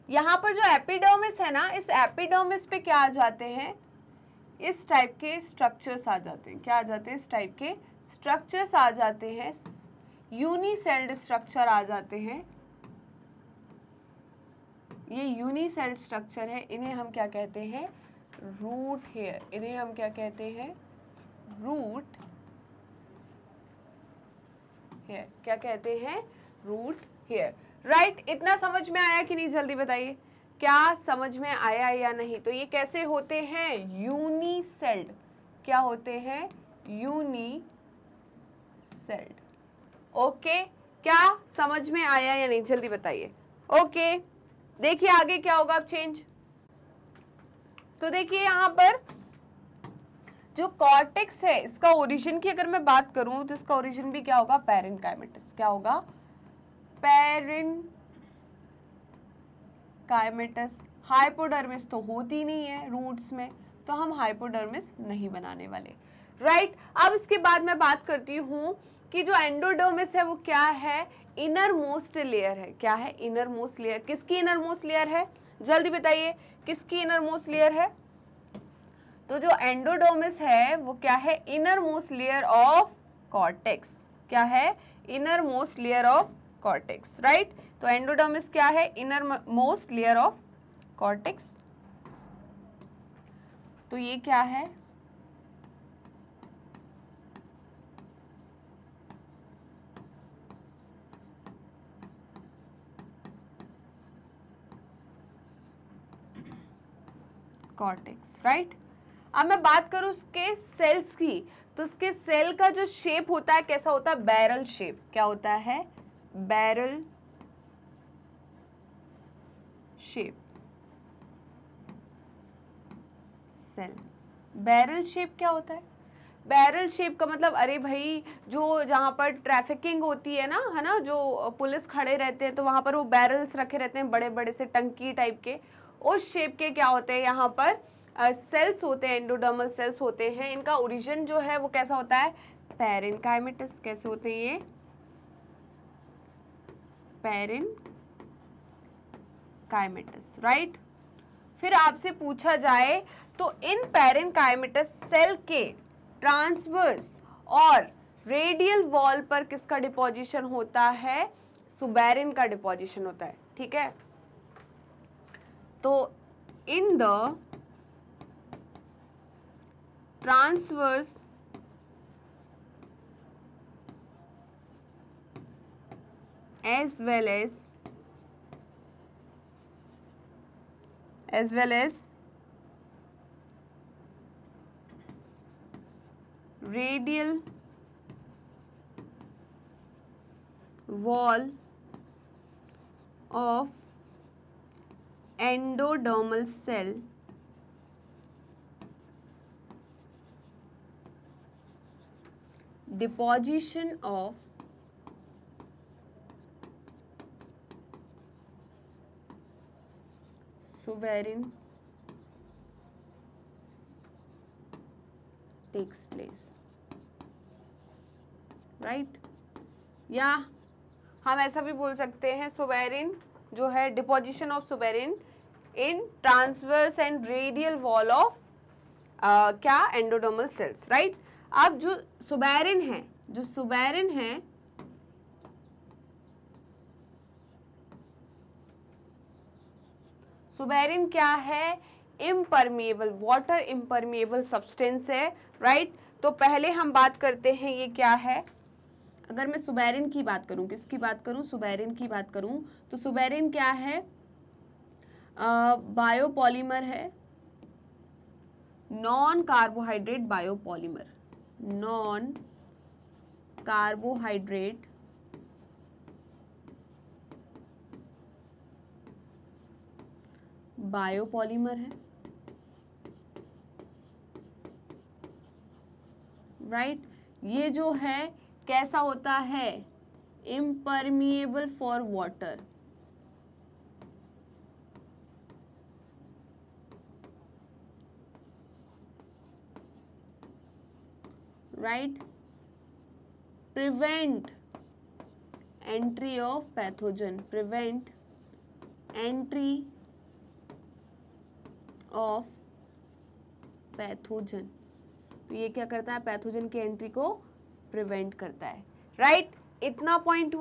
यहाँ पर जो एपिडर्मिस है ना, इस एपिडर्मिस पे क्या आ जाते हैं, इस टाइप के स्ट्रक्चर्स आ जाते हैं। क्या आ जाते हैं, इस टाइप के स्ट्रक्चर्स आ जाते हैं, यूनिसेल्ड स्ट्रक्चर आ जाते हैं। ये यूनिसेल्ड स्ट्रक्चर है, इन्हें हम क्या कहते हैं, रूट हेयर। इन्हें हम क्या कहते हैं, रूट हेयर। क्या कहते हैं, रूट हेयर, राइट। इतना समझ में आया कि नहीं, जल्दी बताइए क्या समझ में आया या नहीं। तो ये कैसे होते हैं, यूनिसेल्ड। क्या होते हैं, यूनिसेल्ड। ओके, क्या समझ में आया या नहीं, जल्दी बताइए। ओके, देखिए आगे क्या होगा अब चेंज। तो देखिए यहां पर जो कॉर्टेक्स है, इसका ओरिजिन की अगर मैं बात करूं तो इसका ओरिजिन भी क्या होगा, पैरेन्काइमेटस। क्या होगा, पैरेन्काइमेटस। हाइपोडर्मिस तो होती नहीं है रूट्स में, तो हम हाइपोडर्मिस नहीं बनाने वाले, राइट। अब इसके बाद मैं बात करती हूँ कि जो एंडोडर्मिस है वो क्या है, इनर मोस्ट लेयर है। क्या है, इनर मोस्ट लेयर। किसकी इनर मोस्ट लेयर है, जल्दी बताइए किसकी इनर मोस्ट लेयर है। तो जो एंडोडर्मिस है वो क्या है, inner most layer of cortex. क्या है, inner most layer of cortex, right. तो एंडोडर्मिस क्या है, inner most layer of cortex. तो ये क्या है, कॉर्टेक्स, राइट। अब मैं बात करूं उसके सेल्स की, तो उसके सेल का जो शेप होता है कैसा होता है, बैरल शेप। क्या होता है, barrel shape. Cell barrel shape क्या होता है, बैरल शेप का मतलब, अरे भाई जो जहाँ पर ट्रैफिकिंग होती है ना, है ना, जो पुलिस खड़े रहते हैं तो वहाँ पर वो बैरल्स रखे रहते हैं बड़े बड़े से टंकी टाइप के, उस शेप के क्या होते हैं यहाँ पर सेल्स होते हैं, एंडोडर्मल सेल्स होते हैं। इनका ओरिजिन जो है वो कैसा होता है, पैरेनकाइमेटस। कैसे होते हैं ये, पैरेनकाइमेटस, राइट। फिर आपसे पूछा जाए तो इन पैरेनकाइमेटस सेल के ट्रांसवर्स और रेडियल वॉल पर किसका डिपोजिशन होता है, सुबेरिन का डिपोजिशन होता है, ठीक है। तो in the transverse as well as radial wall of endodermal cell deposition of suberin takes place, right। या हम ऐसा भी बोल सकते हैं, सुबेरिन जो है, deposition of suberin in transverse and radial wall of क्या, एंडोडर्मल सेल्स, राइट। अब जो सुबेरिन है, सुबेरिन क्या है, इम्परमिएबल, वाटर इम्परमिएबल सब्सटेंस है, राइट। तो पहले हम बात करते हैं ये क्या है। अगर मैं सुबेरिन की बात करूं, किसकी बात करूं, सुबेरिन की बात करूं, तो सुबेरिन क्या है, बायोपॉलीमर है, non carbohydrate biopolymer, non carbohydrate biopolymer है, राइट। ये जो है कैसा होता है, impermeable for water, right. Prevent entry of pathogen, prevent entry of pathogen. तो ये क्या करता है, पैथोजन की एंट्री को प्रिवेंट करता है, राइट। इतना पॉइंट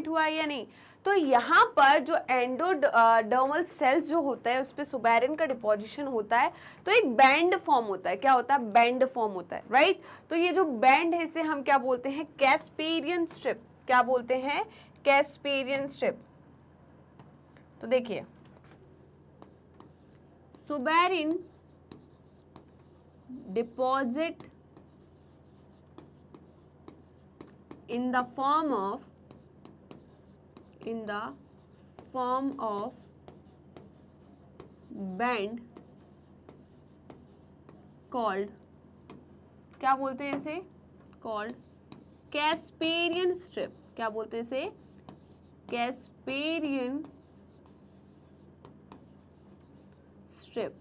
हुआ या नहीं। तो यहाँ पर जो एंडोडर्मल सेल्स जो होता है उस पर सुबेरिन का डिपोजिशन होता है, तो एक बैंड फॉर्म होता है। क्या होता है, बैंड फॉर्म होता है, राइट। तो ये जो बैंड है इसे हम क्या बोलते हैं, कैस्पेरियन स्ट्रिप। क्या बोलते हैं, कैस्पेरियन स्ट्रिप। तो देखिए, suberin deposit in the form of band called, क्या बोलते हैं इसे, called कैस्पेरियन स्ट्रिप। क्या बोलते हैं इसे, कैस्पेरियन स्ट्रिप,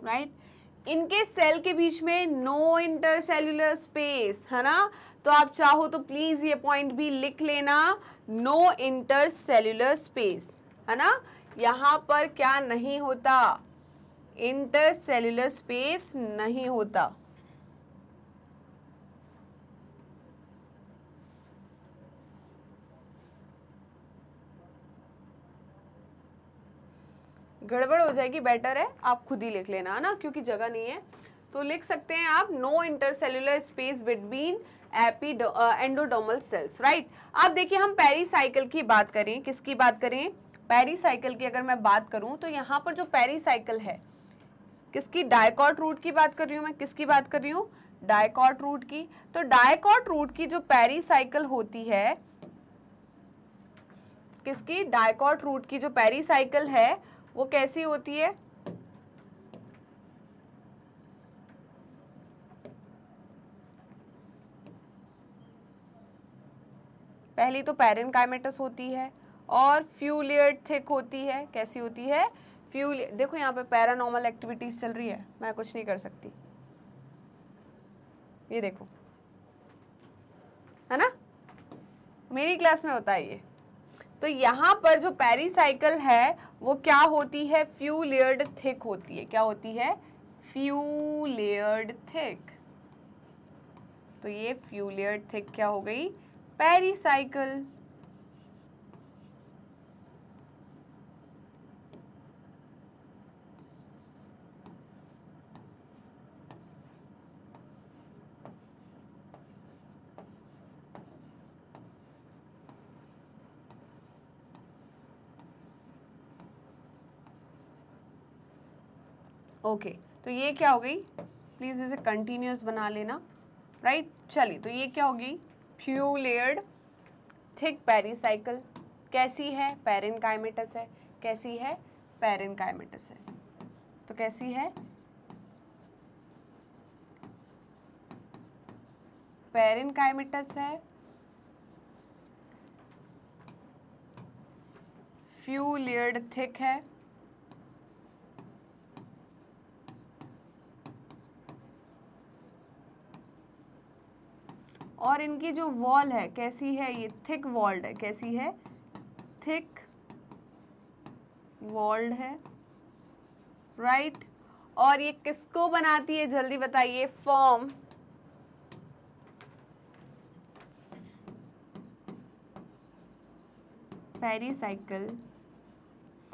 राइट। इनके सेल के बीच में नो इंटरसेल्यूलर स्पेस, है ना। तो आप चाहो तो प्लीज ये पॉइंट भी लिख लेना, नो इंटरसेल्यूलर स्पेस, है ना। यहाँ पर क्या नहीं होता, इंटरसेल्यूलर स्पेस नहीं होता। गड़बड़ हो जाएगी, बेटर है आप खुद ही लिख लेना, है ना, क्योंकि जगह नहीं है। तो लिख सकते हैं आप no intercellular space between endodermal cells, right. अब देखिए हम पेरीसाइकिल की बात करें, किसकी बात करें, पेरीसाइकिल की अगर मैं बात करूं तो यहाँ पर जो पेरीसाइकिल है किसकी, डायकॉट रूट की बात कर रही हूँ मैं, किसकी बात कर रही हूँ, डायकॉट रूट की। तो डायकॉट रूट की जो पेरीसाइकिल होती है, किसकी, डायकॉट रूट की जो पेरीसाइकिल है वो कैसी होती है, पहली तो पैरेनकाइमेटस होती है और फ्यू लेयर्ड थिक होती है। कैसी होती है, फ्यू। देखो यहाँ पे पैरानॉर्मल एक्टिविटीज चल रही है, मैं कुछ नहीं कर सकती, ये देखो, है ना, मेरी क्लास में होता है ये। तो यहाँ पर जो पेरीसाइकिल है वो क्या होती है, फ्यू लेयर्ड थिक होती है। क्या होती है, फ्यू लेयर्ड थिक। तो ये फ्यू लेयर्ड थिक क्या हो गई, पेरीसाइकिल। ओके तो ये क्या हो गई, प्लीज इसे कंटिन्यूअस बना लेना, राइट। चलिए तो ये क्या होगी, फ्यू लेयर्ड थिक पेरीसाइकिल। कैसी है, पैरेनकाइमेटस है। कैसी है, पैरेनकाइमेटस है। तो कैसी है, पैरेनकाइमेटस है, फ्यू लेयर्ड थिक है, और इनकी जो वॉल है कैसी है, ये थिक वॉल्ड है। कैसी है, थिक वॉल्ड है, राइट। और ये किसको बनाती है, जल्दी बताइए, form pericycle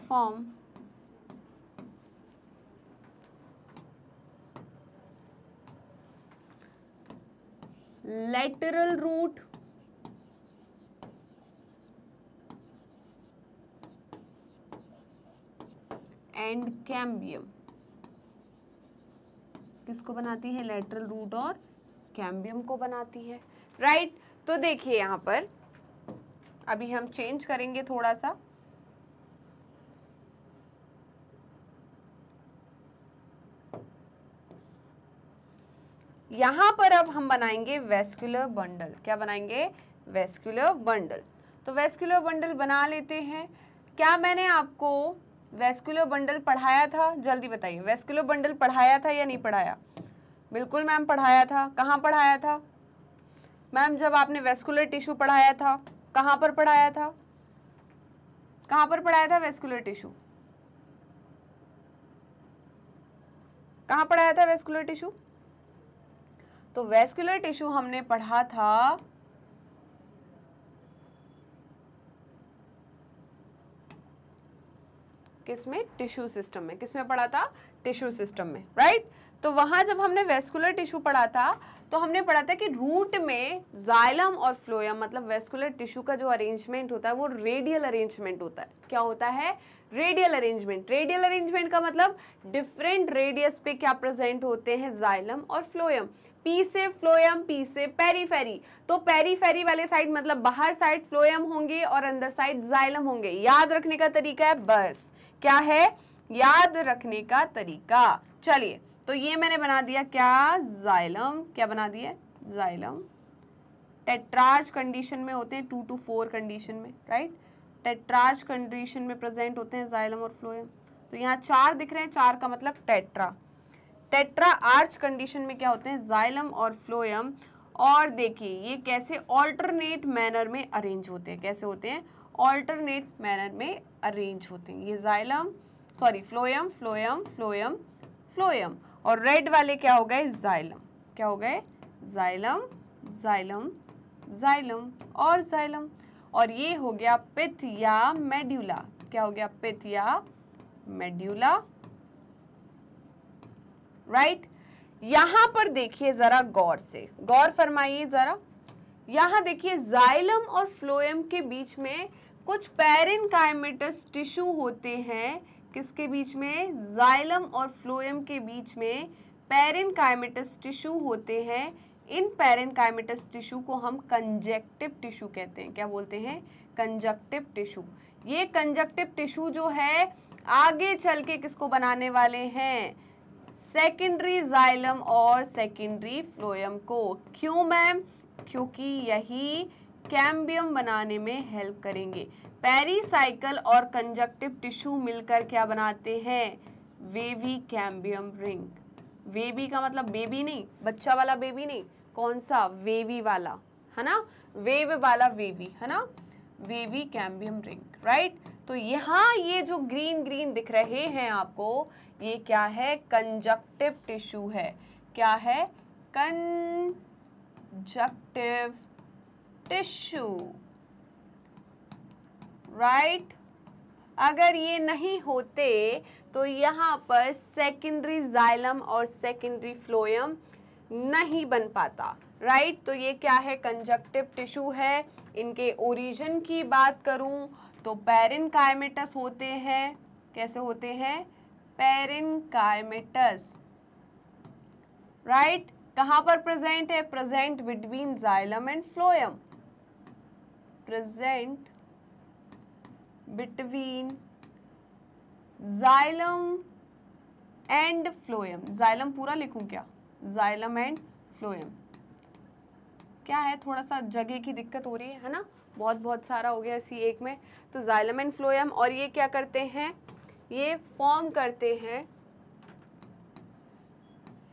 form lateral root and cambium. किसको बनाती है, लेटरल रूट और कैम्बियम को बनाती है, राइट। तो देखिए यहां पर अभी हम चेंज करेंगे थोड़ा सा, यहां पर अब हम बनाएंगे वेस्कुलर बंडल। क्या बनाएंगे, वेस्कुलर बंडल। तो वेस्कुलर बंडल बना लेते हैं। क्या मैंने आपको वेस्कुलर बंडल पढ़ाया था, जल्दी बताइए, वेस्कुलर बंडल पढ़ाया था या नहीं पढ़ाया? बिल्कुल मैम पढ़ाया था। कहाँ पढ़ाया था मैम? जब आपने वेस्कुलर टिश्यू पढ़ाया था, कहाँ पर पढ़ाया था? कहाँ पर पढ़ाया था वेस्कुलर टिश्यू? कहाँ पढ़ाया था वेस्कुलर टिश्यू? तो वेस्कुलर टिश्यू हमने पढ़ा था किसमें, टिश्यू सिस्टम में। किसमें पढ़ा था, टिश्यू सिस्टम में, राइट। तो वहां जब हमने वेस्कुलर टिश्यू पढ़ा था तो हमने पढ़ा था कि रूट में जाइलम और फ्लोएम, मतलब वेस्कुलर टिश्यू का जो अरेंजमेंट होता है वो रेडियल अरेंजमेंट होता है। क्या होता है, रेडियल अरेंजमेंट। रेडियल अरेंजमेंट का मतलब डिफरेंट रेडियस पे क्या प्रेजेंट होते हैं, जाइलम और फ्लोएम। पी से फ्लोएम, पी से पेरीफेरी। तो पेरीफेरी वाले साइड मतलब बाहर साइड फ्लोएम होंगे और अंदर साइड जाइलम होंगे। याद रखने का तरीका है, बस क्या है, याद रखने का तरीका। चलिए तो ये मैंने बना दिया क्या, जाइलम। क्या बना दिया, जाइलम। टेट्रार्च कंडीशन में होते हैं, 2 to 4 कंडीशन में, राइट। टेट्रार्च कंडीशन में प्रेजेंट होते हैं जाइलम और फ्लोएम। तो यहाँ 4 दिख रहे हैं, 4 का मतलब टेट्रा। टेट्रा आर्च कंडीशन में क्या होते हैं, जाइलम और फ्लोएम। और देखिए ये कैसे ऑल्टरनेट मैनर में अरेंज होते हैं, कैसे होते हैं, ऑल्टरनेट मैनर में अरेंज होते हैं। ये xylem sorry phloem phloem phloem phloem, और रेड वाले क्या हो गए, जाइलम, क्या हो गए, जाइलम जाइलम जाइलम और जाइलम। और ये हो गया पिथ या मेड्यूला, क्या हो गया, पिथ या मेड्यूला, राइट। यहां पर देखिए जरा गौर से, गौर फरमाइए जरा, यहां देखिए जाइलम और फ्लोएम के बीच में कुछ पैरेन्काइमेटस टिश्यू होते हैं। किसके बीच में, जाइलम और फ्लोएम के बीच में पैरेन्काइमेटस टिश्यू होते हैं। इन पैरेन्काइमेटस टिश्यू को हम कंजक्टिव टिश्यू कहते हैं। क्या बोलते हैं, कंजक्टिव टिश्यू। ये कंजक्टिव टिश्यू जो है आगे चल के किसको बनाने वाले हैं, सेकेंडरी जाइलम और सेकेंडरी फ्लोएम को। क्यों मैम, क्योंकि यही कैम्बियम बनाने में हेल्प करेंगे। पेरीसाइकल और कंजक्टिव टिश्यू मिलकर क्या बनाते हैं, वेवी कैम्बियम रिंग। वेवी का मतलब बेबी नहीं, बच्चा वाला बेबी नहीं, कौन सा, वेवी वाला, है ना, वेव वाला वेवी, है ना, वेवी कैम्बियम रिंग, राइट। तो यहाँ ये जो ग्रीन ग्रीन दिख रहे हैं आपको, ये क्या है, कंजक्टिव टिश्यू है। क्या है, कंजक्टिव टिश्यू, राइट। अगर ये नहीं होते तो यहाँ पर सेकेंडरी जाइलम और सेकेंडरी फ्लोएम नहीं बन पाता, राइट। तो ये क्या है, कंजक्टिव टिश्यू है। इनके ओरिजिन की बात करूं तो पैरेन्काइमेटस होते हैं। कैसे होते हैं, पैरेन्काइमेटस, राइट। कहां पर प्रेजेंट है, present between xylem and phloem, present between xylem and phloem. Xylem पूरा लिखूं क्या, जाइलम एंड फ्लोएम। क्या है, थोड़ा सा जगह की दिक्कत हो रही है ना, बहुत सारा हो गया इसी एक में। तो जाइलम एंड फ्लोएम, और ये क्या करते हैं, ये फॉर्म करते हैं,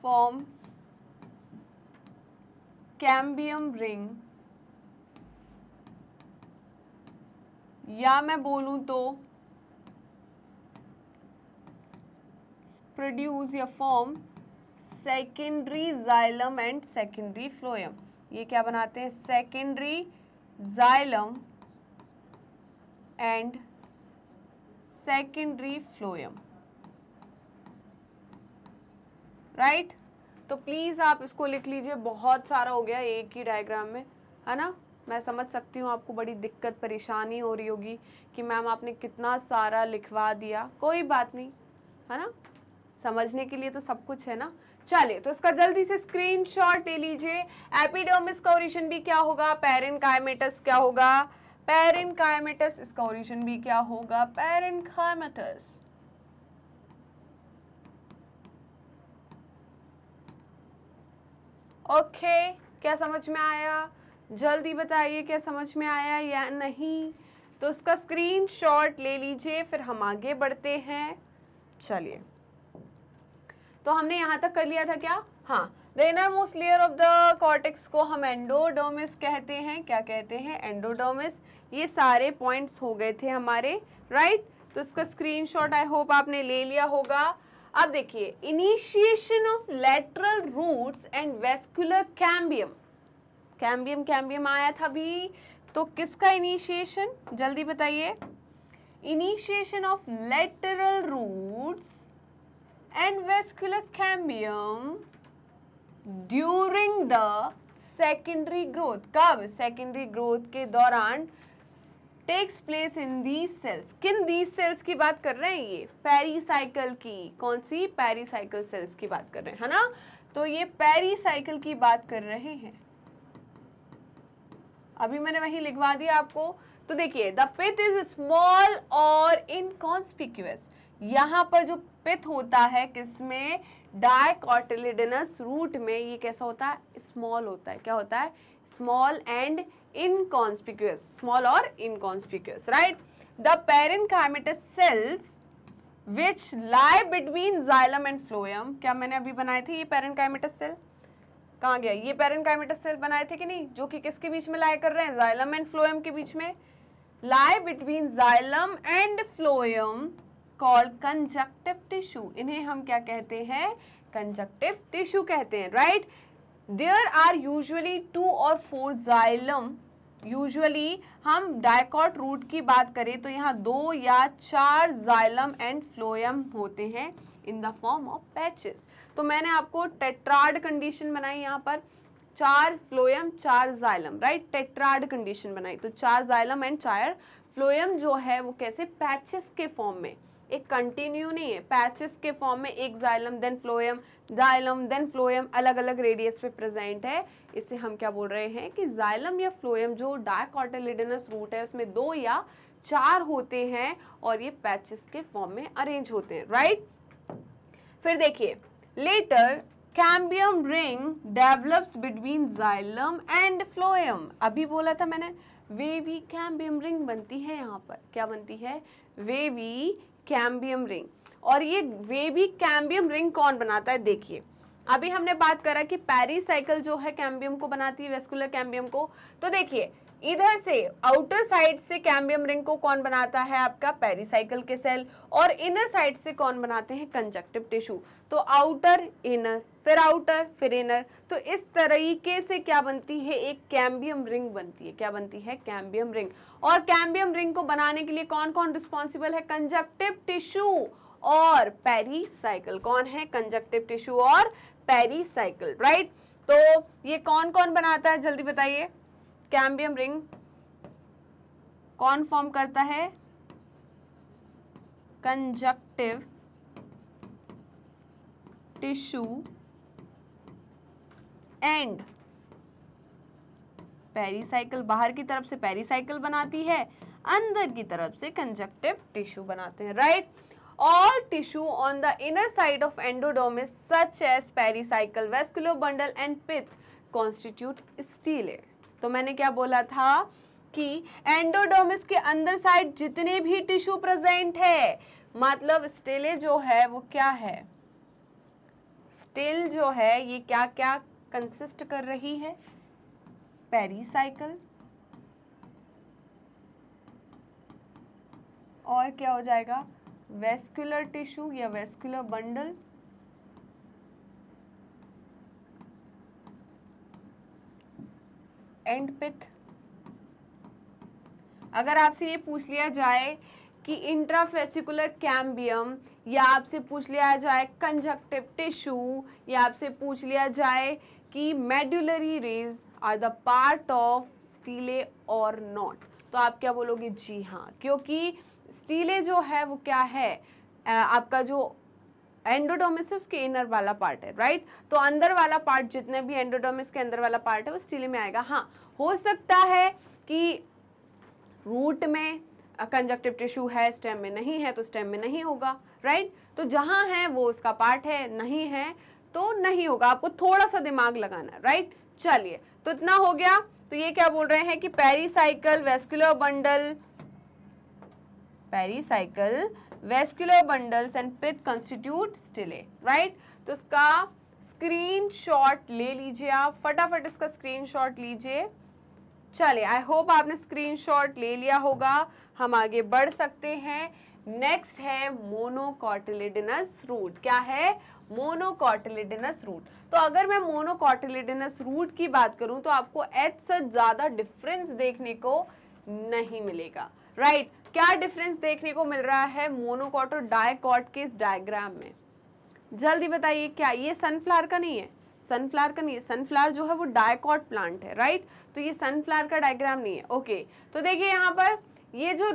फॉर्म कैम्बियम रिंग, या मैं बोलूं तो प्रोड्यूस या form secondary xylem and secondary phloem. ये क्या बनाते हैं, secondary xylem and secondary phloem, right. तो प्लीज आप इसको लिख लीजिए, बहुत सारा हो गया एक ही डायग्राम में, है ना। मैं समझ सकती हूँ आपको बड़ी दिक्कत परेशानी हो रही होगी कि मैम आपने कितना सारा लिखवा दिया, कोई बात नहीं, है ना, समझने के लिए तो सब कुछ है ना। चलिए, तो इसका जल्दी से स्क्रीनशॉट ले लीजिए। एपिडर्मिस का ओरिजिन भी क्या होगा, पैरेन्काइमेटस क्या होगा, पैरेन्काइमेटस। इसका ओरिजिन भी क्या होगा, पैरेन्काइमेटस। ओके, क्या समझ में आया, जल्दी बताइए क्या समझ में आया या नहीं। तो इसका स्क्रीनशॉट ले लीजिए, फिर हम आगे बढ़ते हैं। चलिए, तो हमने यहाँ तक कर लिया था क्या, हाँ। The inner most layer of the cortex को हम एंडोडर्मिस कहते हैं। क्या कहते हैं, एंडोडर्मिस। ये सारे पॉइंट्स हो गए थे हमारे, राइट। तो इसका स्क्रीनशॉट आई होप आपने ले लिया होगा। अब देखिए, initiation of lateral roots and vascular cambium. Cambium cambium आया था भी, तो किसका इनिशिएशन, जल्दी बताइए। Initiation of lateral roots and vascular cambium during the secondary growth। कब, secondary growth के दौरान takes place in these cells। किन these cells की बात कर रहे हैं, ये पेरीसाइकिल की, कौन सी, पेरीसाइकिल सेल्स की बात कर रहे हैं, है ना। तो ये पेरीसाइकिल की बात कर रहे हैं, अभी मैंने वही लिखवा दिया आपको। तो देखिए, द पिथ इज स्मॉल और इनकॉन्स्पिक्यूअस। यहाँ पर जो पिथ होता है किसमें, डाइकोटिलेडोनस रूट में, ये कैसा होता है, स्मॉल होता है। क्या होता है, स्मॉल एंड इनकॉन्स्पिक्यूअस, स्मॉल और inconspicuous, right. The parenchymatous cells which lie between xylem and phloem. क्या मैंने अभी बनाए थे ये पेरेन्काइमेटस सेल? कहाँ गया? ये पेरेन्काइमेटस सेल बनाए थे कि नहीं, जो कि किसके बीच में लाई कर रहे हैं? जाइलम एंड फ्लोएम के बीच में। लाई between xylem and phloem called conjunctive tissue. इन्हें हम क्या कहते हैं? कंजक्टिव टिश्यू कहते हैं, राइट। देयर आर यूजुअली 2 और 4 जाइलम। यूजुअली हम डायकॉट रूट की बात करें तो यहाँ 2 या 4 जाइलम एंड फ्लोएम होते हैं in the form of patches. तो मैंने आपको टेट्राड कंडीशन बनाई, यहाँ पर 4 phloem 4 xylem, right. Tetrad condition बनाई तो 4 जाइलम एंड 4 फ्लोएम जो है वो कैसे? पैचेस के फॉर्म में, एक कंटिन्यू नहीं है, पैचेस के फॉर्म में, एक xylem then phloem, xylem then phloem, अलग अलग रेडियस पे प्रेजेंट है। इसे हम क्या बोल रहे हैं कि जाइलम या फ्लोएम जो डायकोटिलेडोनस रूट है उसमें 2 या 4 होते हैं और ये पैचेस के फॉर्म में अरेंज होते हैं, राइट। फिर देखिए, later cambium ring develops between xylem and phloem. अभी बोला था मैंने, वेवी कैम्बियम रिंग बनती है। यहाँ पर क्या बनती है? Wavy cambium ring. और ये वेवी कैम्बियम रिंग कौन बनाता है? देखिए, अभी हमने बात करा कि पेरिसाइकिल जो है कैम्बियम को बनाती है, वेस्कुलर कैम्बियम को। तो देखिए, इधर से आउटर साइड से कैम्बियम रिंग को कौन बनाता है? आपका पेरिसाइकिल के सेल। और इनर साइड से कौन बनाते हैं? Conjunctive tissue. तो आउटर, इनर, फिर आउटर, फिर इनर। तो इस तरीके से क्या बनती है? एक कैम्बियम रिंग बनती है। क्या बनती है? Cambium ring. और कैम्बियम रिंग को बनाने के लिए कौन कौन रिस्पॉन्सिबल है? कंजक्टिव टिश्यू और पेरिसाइकिल। कौन है? कंजक्टिव टिश्यू और पेरिसाइकिल, राइट। तो ये कौन कौन बनाता है? जल्दी बताइए। कैम्बियम रिंग कौन फॉर्म करता है? Conjunctive tissue and pericycle. बाहर की तरफ से पेरिसाइकिल बनाती है, अंदर की तरफ से कंजक्टिव टिश्यू बनाते हैं, right. All tissue on the inner side of endodermis such as pericycle, vascular bundle and pith constitute stele। तो मैंने क्या बोला था कि एंडोडर्मिस के अंदर साइड जितने भी टिश्यू प्रेजेंट है, मतलब स्टेले जो है वो क्या है? स्टेल जो है ये क्या क्या कंसिस्ट कर रही है? पेरिसाइकिल और क्या हो जाएगा? वेस्कुलर टिश्यू या वेस्कुलर बंडल एंड पिथ। अगर आपसे ये पूछ लिया जाए कि इंट्राफेसिकुलर कैम्बियम, या आपसे पूछ लिया जाए कंजक्टिव टिश्यू, या आपसे पूछ लिया जाए कि medullary rays are the part of stele और नॉट, तो आप क्या बोलोगे? जी हाँ, क्योंकि स्टीले जो है वो क्या है? आपका जो एंडोडर्मिस है उसके इनर वाला पार्ट है, राइट। तो अंदर वाला पार्ट, जितने भी एंडोडर्मिस के अंदर वाला पार्ट है वो स्टीले में आएगा। हाँ, हो सकता है कि रूट में कंजक्टिव टिश्यू है, स्टेम में नहीं है, तो स्टेम में नहीं होगा, राइट। तो जहां है वो उसका पार्ट है, नहीं है तो नहीं होगा। आपको थोड़ा सा दिमाग लगाना है, राइट। चलिए, तो इतना हो गया। तो ये क्या बोल रहे हैं कि pericycle, vascular bundle, pericycle, vascular bundles and pith constitute stele, right. तो इसका स्क्रीनशॉट ले लीजिए, आप फटाफट इसका स्क्रीनशॉट लीजिए। चलिए, आई होप आपने स्क्रीनशॉट ले लिया होगा। हम आगे बढ़ सकते हैं। नेक्स्ट है मोनोकोटिलिडनस रूट। क्या है? Monocotyledonous root. तो अगर मैं मोनोकोटिलिडनस रूट की बात करूं तो आपको एच से ज्यादा डिफरेंस देखने को नहीं मिलेगा, राइट। क्या डिफरेंस देखने को मिल रहा है मोनोकॉट और डायकॉट के इस डायग्राम में? जल्दी बताइए। क्या ये सनफ्लावर का नहीं है? सनफ्लावर का नहीं है। सनफ्लावर जो है वो डायकॉट प्लांट है, राइट। तो ये सनफ्लावर का डायग्राम नहीं है। ओके, तो देखिए यहाँ पर ये जो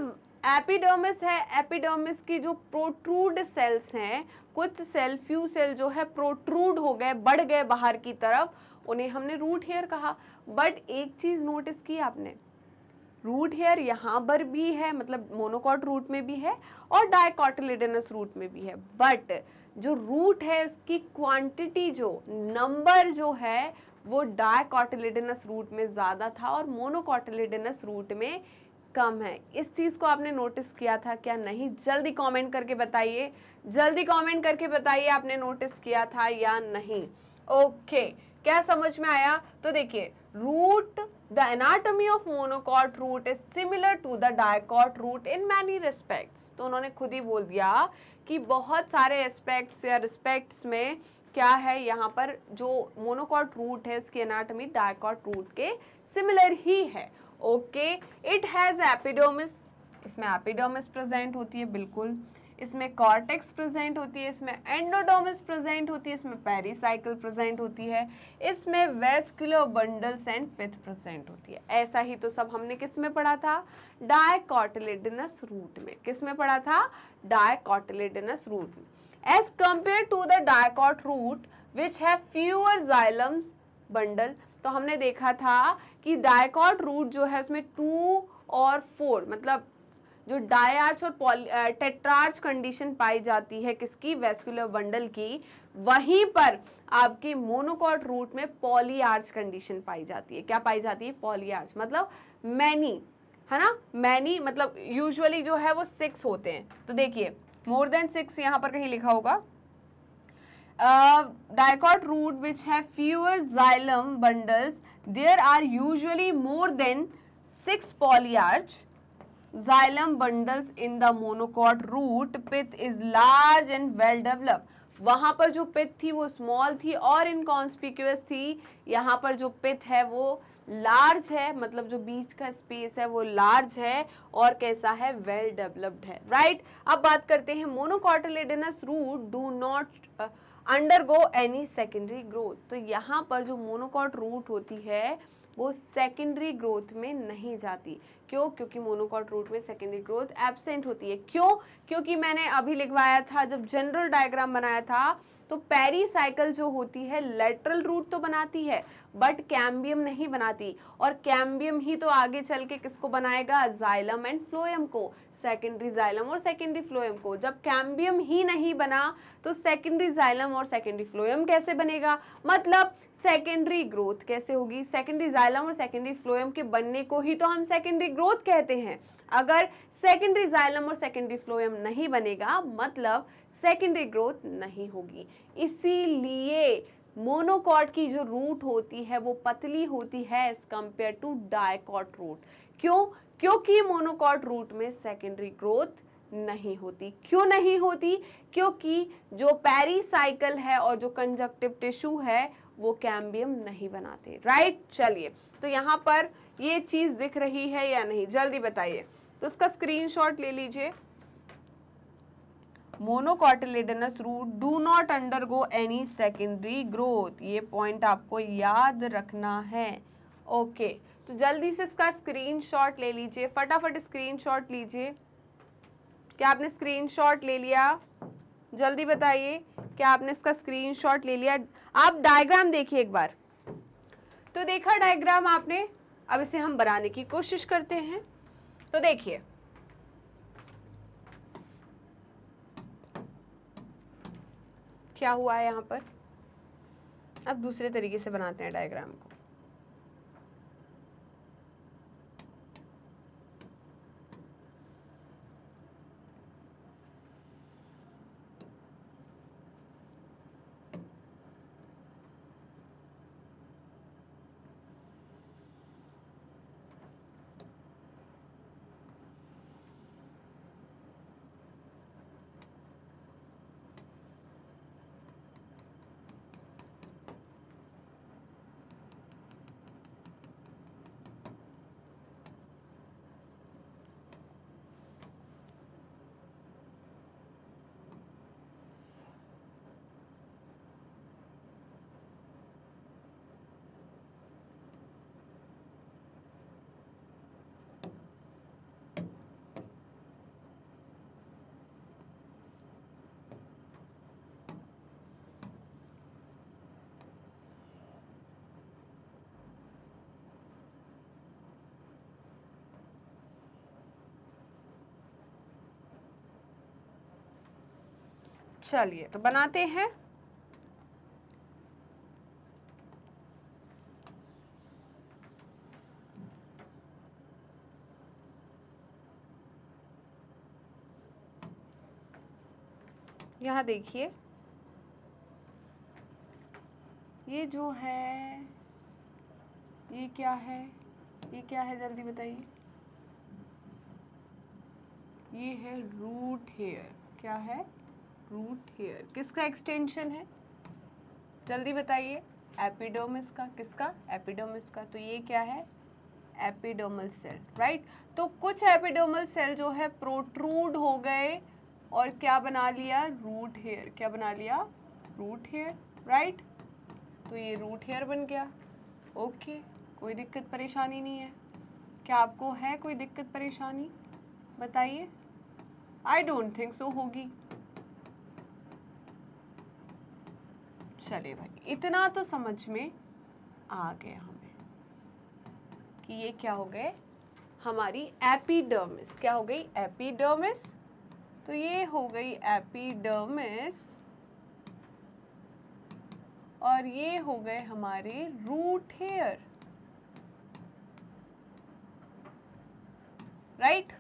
एपिडर्मिस है, एपिडर्मिस की जो प्रोट्रूड सेल्स हैं, कुछ सेल, फ्यू सेल जो है प्रोट्रूड हो गए, बढ़ गए बाहर की तरफ, उन्हें हमने रूट हेयर कहा। बट एक चीज नोटिस की आपने, रूट हेयर यहाँ पर भी है, मतलब मोनोकॉट रूट में भी है और डायकोटिलिडनस रूट में भी है। बट जो रूट है उसकी क्वांटिटी, जो नंबर जो है वो डायकोटिलिडनस रूट में ज़्यादा था और मोनोकोटिलिडनस रूट में कम है। इस चीज़ को आपने नोटिस किया था क्या? नहीं? जल्दी कमेंट करके बताइए, जल्दी कमेंट करके बताइए आपने नोटिस किया था या नहीं। ओके, क्या समझ में आया? तो देखिए, root the anatomy of monocot root is similar to the dicot root in many respects. तो उन्होंने खुद ही बोल दिया कि बहुत सारे एस्पेक्ट्स या रिस्पेक्ट्स में क्या है, यहाँ पर जो मोनोकॉट रूट है उसकी एनाटॉमी डायकॉट रूट के सिमिलर ही है। ओके, इट हैज एपिडर्मिस, इसमें एपिडर्मिस प्रेजेंट होती है, बिल्कुल। इसमें कॉर्टेक्स प्रेजेंट होती है, इसमें एंडोडर्मिस प्रेजेंट होती है, इसमें पेरिसाइकिल प्रेजेंट होती है, इसमें vascular bundles and pith present होती है। ऐसा ही तो सब हमने किस में पढ़ा था? डायकोटिलेडोनस रूट में। किस में पढ़ा था? डायकोटिलेडोनस रूट में। As compare to the dicot root which have fewer xylems bundle, तो हमने देखा था कि डायकॉट रूट जो है उसमें 2 और 4 मतलब जो डायआर्च और टेट्रार्च कंडीशन पाई जाती है किसकी? वेस्कुलर बंडल की। वहीं पर आपके मोनोकॉट रूट में पॉलीआर्च कंडीशन पाई जाती है। क्या पाई जाती है? पॉलीआर्च मतलब मैनी, है ना? मैनी मतलब यूजुअली जो है वो 6 होते हैं। तो देखिए, मोर देन 6 यहाँ पर कहीं लिखा होगा। Dicot root which have fewer xylem bundles, there are usually more than 6 polyarch xylem bundles in the monocot root. Pith is large and well developed. वहां पर जो पिथ थी वो स्मॉल थी और इनकॉन्स्पिक्यूअस थी। यहाँ पर जो पिथ है वो लार्ज है, मतलब जो बीच का स्पेस है वो लार्ज है और कैसा है? वेल डेवलप्ड है, राइट। अब बात करते हैं monocotyledonous root do not undergo any secondary growth. तो यहाँ पर जो मोनोकॉट रूट होती है वो सेकेंडरी ग्रोथ में नहीं जाती। क्यों? क्योंकि मोनोकॉट रूट में सेकेंडरी ग्रोथ एब्सेंट होती है। क्यों? क्योंकि मैंने अभी लिखवाया था, जब जनरल डायग्राम बनाया था, तो पेरीसाइकिल जो होती है लेटरल रूट तो बनाती है बट कैम्बियम नहीं बनाती, और कैम्बियम ही तो आगे चल के किसको बनाएगा? जाइलम एंड फ्लोएम को, सेकेंडरी जाइलम और सेकेंडरी फ्लोएम को। जब कैम्बियम ही नहीं बना तो सेकेंडरी जाइलम और सेकेंडरी फ्लोएम कैसे बनेगा? मतलब सेकेंडरी ग्रोथ कैसे होगी? सेकेंडरी जाइलम और सेकेंडरी फ्लोएम के बनने को ही तो हम सेकेंडरी ग्रोथ कहते हैं। अगर सेकेंडरी जाइलम और सेकेंडरी फ्लोएम नहीं बनेगा मतलब सेकेंडरी ग्रोथ नहीं होगी। इसीलिए मोनोकॉट की जो रूट होती है वो पतली होती है as compare to dicot root. क्यों? क्योंकि मोनोकॉट रूट में सेकेंडरी ग्रोथ नहीं होती। क्यों नहीं होती? क्योंकि जो पेरीसाइकिल है और जो कंजक्टिव टिश्यू है वो कैम्बियम नहीं बनाते, राइट। चलिए, तो यहाँ पर ये चीज दिख रही है या नहीं, जल्दी बताइए। तो इसका स्क्रीनशॉट ले लीजिए। Monocotyledonous root do not undergo any secondary growth, ये पॉइंट आपको याद रखना है। ओके, तो जल्दी से इसका स्क्रीनशॉट ले लीजिए, फटाफट स्क्रीनशॉट लीजिए। क्या आपने स्क्रीनशॉट ले लिया? जल्दी बताइए, क्या आपने इसका स्क्रीनशॉट ले लिया? आप डायग्राम देखिए एक बार। तो देखा डायग्राम आपने? अब इसे हम बनाने की कोशिश करते हैं। तो देखिए, क्या हुआ है यहाँ पर। अब दूसरे तरीके से बनाते हैं डायग्राम को। चलिए, तो बनाते हैं। यहाँ देखिए, ये जो है ये क्या है, ये क्या है जल्दी बताइए। ये है रूट हेयर। क्या है? Root hair. किसका एक्सटेंशन है जल्दी बताइए? एपिडर्मिस का। किसका? एपिडर्मिस का। तो ये क्या है? Epidermal cell, right. तो कुछ एपिडर्मल सेल जो है प्रोट्रूड हो गए और क्या बना लिया? Root hair. क्या बना लिया? Root hair, right. तो ये रूट हेयर बन गया। ओके, कोई दिक्कत परेशानी नहीं है। क्या आपको है कोई दिक्कत परेशानी? बताइए। आई डोंट थिंक सो होगी। चलिए भाई, इतना तो समझ में आ गया हमें कि ये क्या हो गए? हमारी एपिडर्मिस। क्या हो गई? एपिडर्मिस। तो ये हो गई एपिडर्मिस और ये हो गए हमारे रूट हेयर, राइट।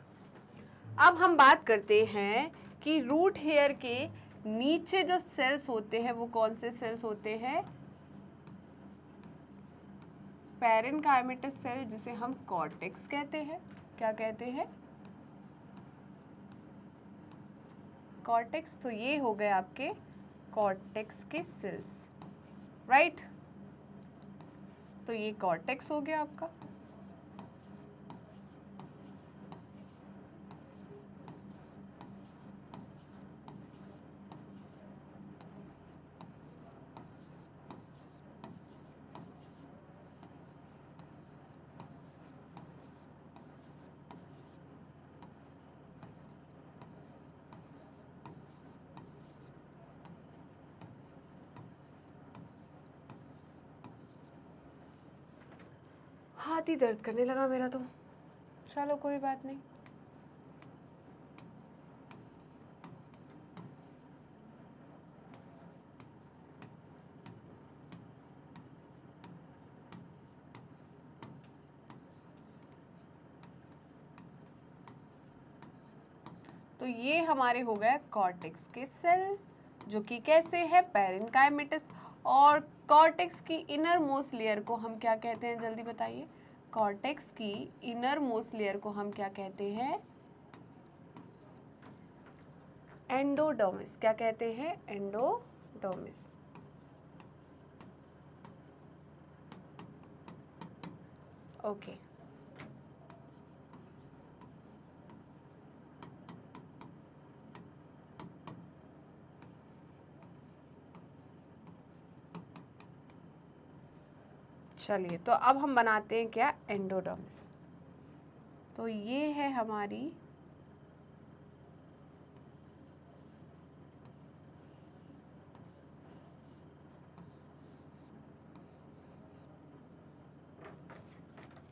अब हम बात करते हैं कि रूट हेयर के नीचे जो सेल्स होते हैं वो कौन से सेल्स होते हैं? पैरेन्काइमेटस सेल, जिसे हम कॉर्टेक्स कहते हैं। क्या कहते हैं? कॉर्टेक्स। तो ये हो गए आपके कॉर्टेक्स के सेल्स, राइट। तो ये कॉर्टेक्स हो गया आपका। हाथ ही दर्द करने लगा मेरा तो। चलो कोई बात नहीं। तो ये हमारे हो गए कॉर्टेक्स के सेल, जो कि कैसे है? पैरेन्काइमेटस। और कॉर्टेक्स की इनर मोस्ट लेयर को हम क्या कहते हैं जल्दी बताइए? कॉर्टेक्स की इनर मोस्ट लेयर को हम क्या कहते हैं? एंडोडर्मिस। क्या कहते हैं? एंडोडर्मिस। ओके। चलिए, तो अब हम बनाते हैं क्या? एंडोडर्मिस। तो ये है हमारी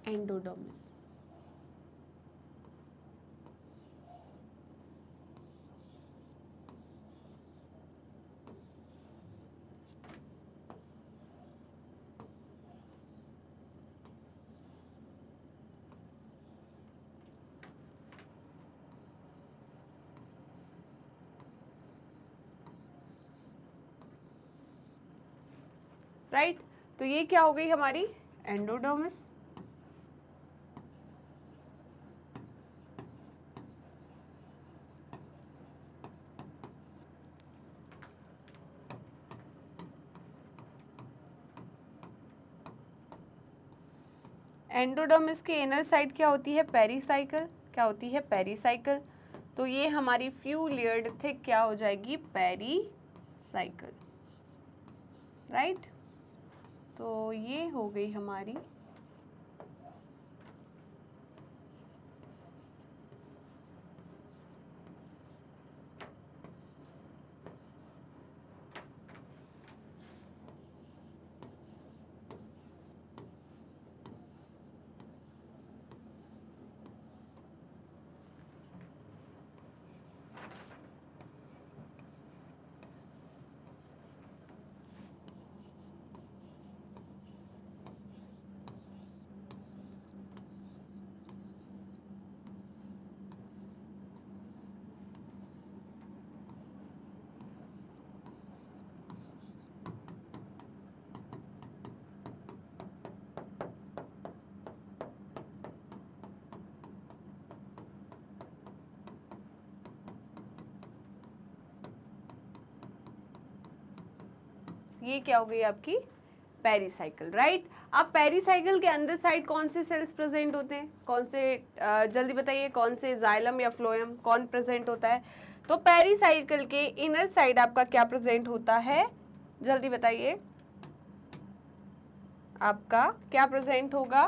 एंडोडर्मिस। राइट। तो ये क्या हो गई हमारी? एंडोडर्मिस। एंडोडर्मिस के इनर साइड क्या होती है? पेरिसाइकल। क्या होती है? पेरिसाइकल। तो ये हमारी फ्यू लेयर्ड थिक क्या हो जाएगी? Pericycle, right. तो ये हो गई हमारी ये क्या हो गई आपकी पेरीसाइकिल, राइट। अब पेरीसाइकिल के अंदर साइड कौन से सेल्स प्रेजेंट होते हैं, कौन से जल्दी बताइए, कौन से, जाइलम या फ्लोएम, कौन प्रेजेंट होता है? तो पेरीसाइकिल के इनर साइड आपका क्या प्रेजेंट होता है, जल्दी बताइए, आपका क्या प्रेजेंट होगा?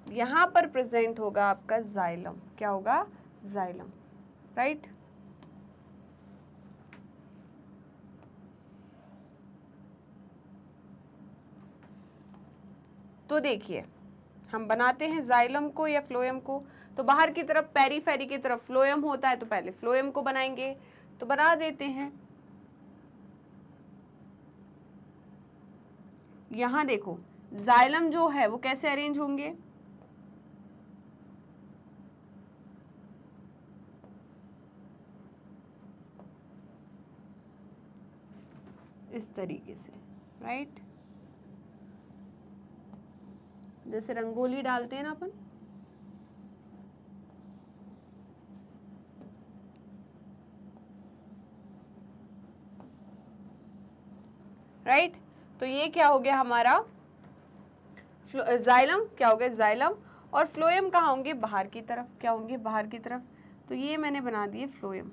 यहां पर प्रेजेंट होगा आपका जाइलम। क्या होगा? Xylem, right. तो देखिए हम बनाते हैं जाइलम को या फ्लोएम को, तो बाहर की तरफ पेरीफेरी की तरफ फ्लोएम होता है, तो पहले फ्लोएम को बनाएंगे, तो बना देते हैं। यहां देखो जाइलम जो है वो कैसे अरेंज होंगे, इस तरीके से, राइट। जैसे रंगोली डालते हैं ना अपन, राइट। तो ये क्या हो गया हमारा जाइलम, क्या हो गया जाइलम। और फ्लोएम कहाँ होंगे? बाहर की तरफ। क्या होंगे? बाहर की तरफ। तो ये मैंने बना दिए फ्लोएम।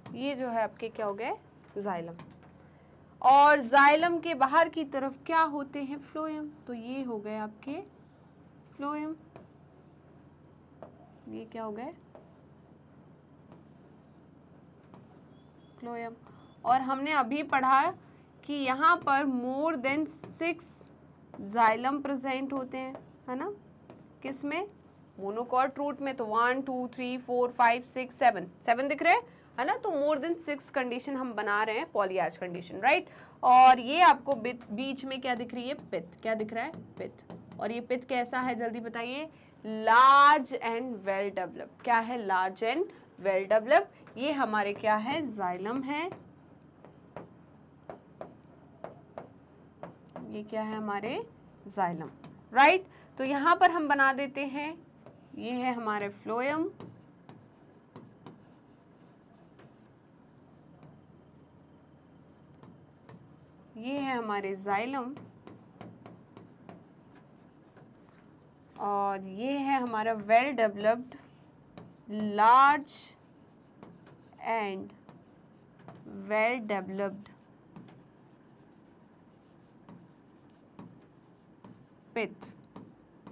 ये जो है आपके क्या हो गए? जाइलम। और जाइलम के बाहर की तरफ क्या होते हैं? फ्लोएम। तो ये हो गए आपके फ्लोएम। ये क्या हो गए? फ्लोएम। और हमने अभी पढ़ा कि यहाँ पर मोर देन 6 जाइलम प्रेजेंट होते हैं, है ना? किसमें? मोनोकॉट रूट में। तो 1 2 3 4 5 6 7 दिख रहे हैं, है ना? तो मोर देन 6 कंडीशन हम बना रहे हैं, पॉलीआर्च कंडीशन, राइट। और ये आपको बीच में क्या दिख रही है? पिथ। क्या दिख रहा है? पिथ। और ये पिथ कैसा है, जल्दी बताइए? Large and well developed. क्या है? Large and well developed. ये हमारे क्या है? जाइलम है। ये क्या है? हमारे जाइलम, राइट। तो यहां पर हम बना देते हैं, ये है हमारे फ्लोएम, ये है हमारे जाइलम, और ये है हमारा well developed large and well developed pith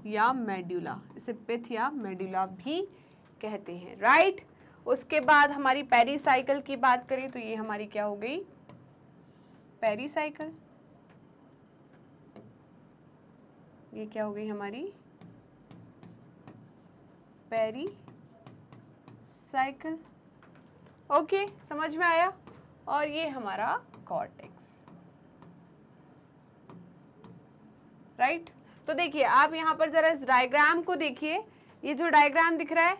या मेड्यूला। इसे पिथ या मेड्यूला भी कहते हैं, राइट। उसके बाद हमारी पेरीसाइकिल की बात करें तो ये हमारी क्या हो गई? पेरीसाइकिल। ये क्या हो गई हमारी? पेरीसाइकिल। ओके, समझ में आया? और ये हमारा कॉर्टेक्स, राइट। तो देखिए आप यहाँ पर जरा इस डायग्राम को देखिए, ये जो डायग्राम दिख रहा है,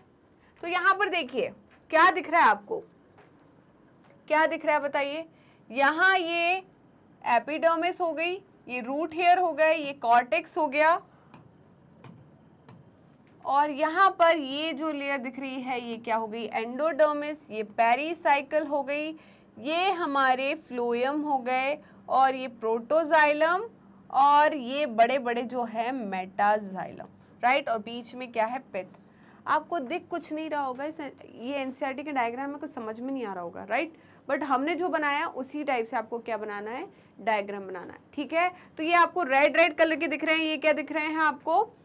तो यहाँ पर देखिए क्या दिख रहा है आपको, क्या दिख रहा है बताइए। यहाँ ये एपिडर्मिस हो गई, ये रूट हेयर हो गए, ये कॉर्टेक्स हो गया, और यहाँ पर ये जो लेयर दिख रही है ये क्या हो गई, एंडोडर्मिस, ये पेरीसाइकल हो गई, ये हमारे फ्लोएम हो गए, और ये प्रोटोजाइलम, और ये बड़े बड़े जो है मेटाजाइलम, राइट। और बीच में क्या है, पित्त। आपको दिख कुछ नहीं रहा होगा, ये एनसीईआरटी के डायग्राम में कुछ समझ में नहीं आ रहा होगा, राइट। बट हमने जो बनाया उसी टाइप से आपको क्या बनाना है, डायग्राम बनाना है, ठीक है। तो ये आपको रेड रेड कलर के दिख रहे हैं, ये क्या दिख रहे हैं आपको,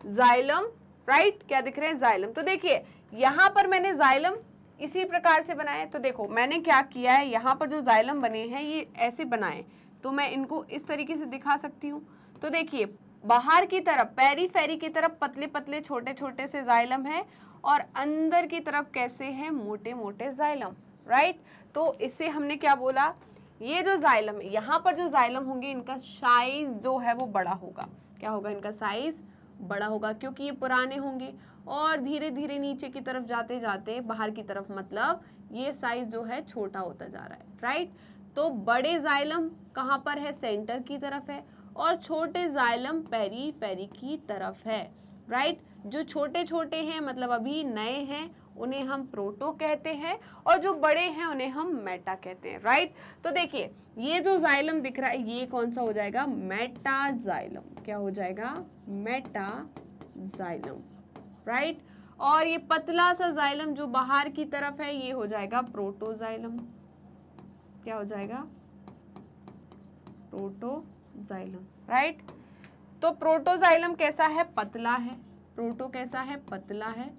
जाइलम, राइट। क्या दिख रहे हैं, जाइलम। तो देखिए यहाँ पर मैंने जाइलम इसी प्रकार से बनाए, तो देखो मैंने क्या किया है, यहाँ पर जो जाइलम बने हैं ये ऐसे बनाए, तो मैं इनको इस तरीके से दिखा सकती हूँ। तो देखिए बाहर की तरफ पेरीफेरी की तरफ पतले पतले छोटे छोटे से जाइलम है, और अंदर की तरफ कैसे हैं, मोटे मोटे जाइलम, राइट। तो इससे हमने क्या बोला, ये जो जाइलम है, यहाँ पर जो जाइलम होंगे इनका साइज जो है वो बड़ा होगा। क्या होगा, इनका साइज बड़ा होगा, क्योंकि ये पुराने होंगे, और धीरे धीरे नीचे की तरफ जाते जाते बाहर की तरफ, मतलब ये साइज जो है छोटा होता जा रहा है, राइट। तो बड़े जाइलम कहाँ पर है, सेंटर की तरफ है, और छोटे जाइलम पेरीफेरी की तरफ है, राइट। जो छोटे छोटे हैं मतलब अभी नए हैं उन्हें हम प्रोटो कहते हैं, और जो बड़े हैं उन्हें हम मेटा कहते हैं, राइट। तो देखिए ये जो जाइलम दिख रहा है ये कौन सा हो जाएगा, मेटाजाइलम। क्या हो जाएगा, मेटाजाइलम, राइट। और ये पतला सा जाइलम जो बाहर की तरफ है ये हो जाएगा प्रोटोजाइलम। क्या हो जाएगा, प्रोटोजाइलम, राइट। तो प्रोटोजाइलम कैसा है, पतला है, प्रोटो कैसा है, पतला है,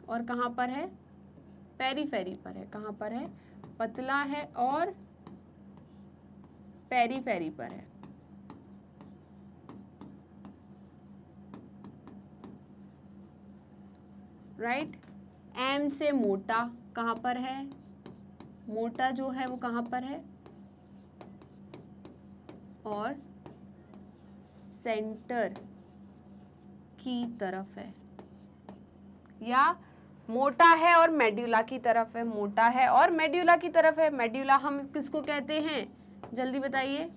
और कहाँ पर है, पेरीफेरी पर है। कहाँ पर है, पतला है और पेरीफेरी पर है, राइट। एम से मोटा कहाँ पर है, मोटा जो है वो कहाँ पर है, और सेंटर की तरफ है, या मोटा है और मेड्यूला की तरफ है, मोटा है और मेड्यूला की तरफ है। मेड्यूला हम किसको कहते हैं, जल्दी बताइए,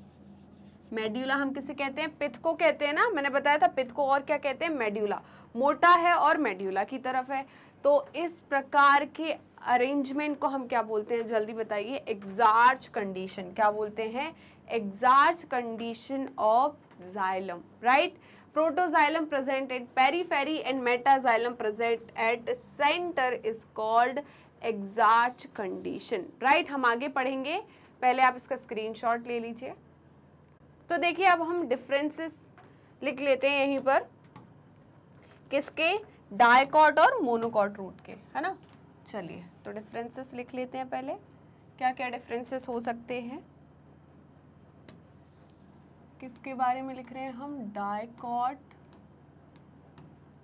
मेड्यूला हम किसे कहते हैं, पित्त को कहते हैं ना, मैंने बताया था पित्त को, और क्या कहते हैं, मेड्यूला। मोटा है और मेड्यूला की तरफ है। तो इस प्रकार के अरेंजमेंट को हम क्या बोलते हैं, जल्दी बताइए, एक्सार्च कंडीशन। क्या बोलते हैं, exarch condition of xylem, right. Protoxylem present at periphery and metaxylem present at center is called exarch condition, right। हम आगे पढ़ेंगे, पहले आप इसका स्क्रीनशॉट ले लीजिए। तो देखिए अब हम डिफरेंसेस लिख लेते हैं यहीं पर, किसके, डायकॉट और मोनोकॉट रूट के, है ना। चलिए तो डिफरेंसेस लिख लेते हैं पहले, क्या क्या डिफरेंसेस हो सकते हैं, किसके बारे में लिख रहे हैं हम, dicot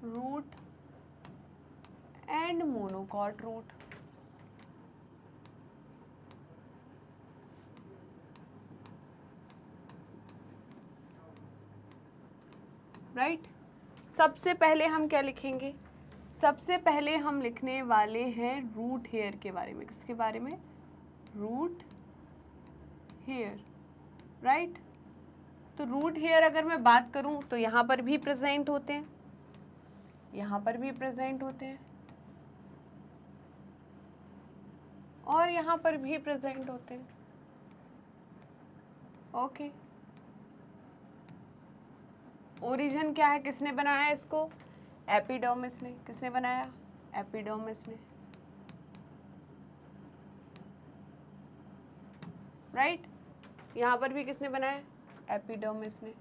root and monocot root. Right. सबसे पहले हम क्या लिखेंगे, सबसे पहले हम लिखने वाले हैं रूट हेयर के बारे में। किसके बारे में, रूट हेयर, राइट। तो रूट हेयर अगर मैं बात करूं तो यहाँ पर भी प्रेजेंट होते हैं, यहाँ पर भी प्रेजेंट होते हैं, और यहाँ पर भी प्रेजेंट होते हैं, ओके। ओरिजिन क्या है, किसने बनाया इसको, एपिडर्मिस ने। किसने बनाया, एपिडर्मिस ने, राइट। यहाँ पर भी किसने बनाया, एपिडर्मिस ने।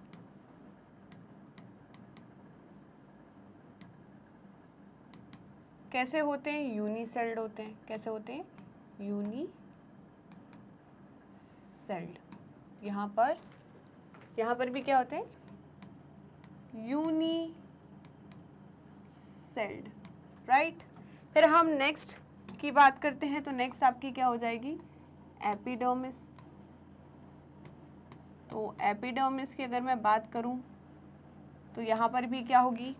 कैसे होते हैं, यूनिसेल्ड होते हैं। कैसे होते हैं, यूनिसेल्ड। यहाँ पर भी क्या होते हैं, यूनिसेल्ड, राइट। फिर हम नेक्स्ट की बात करते हैं, तो नेक्स्ट आपकी क्या हो जाएगी, एपिडर्मिस। तो एपिडर्मिस की अगर मैं बात करूं तो यहाँ पर भी क्या होगी,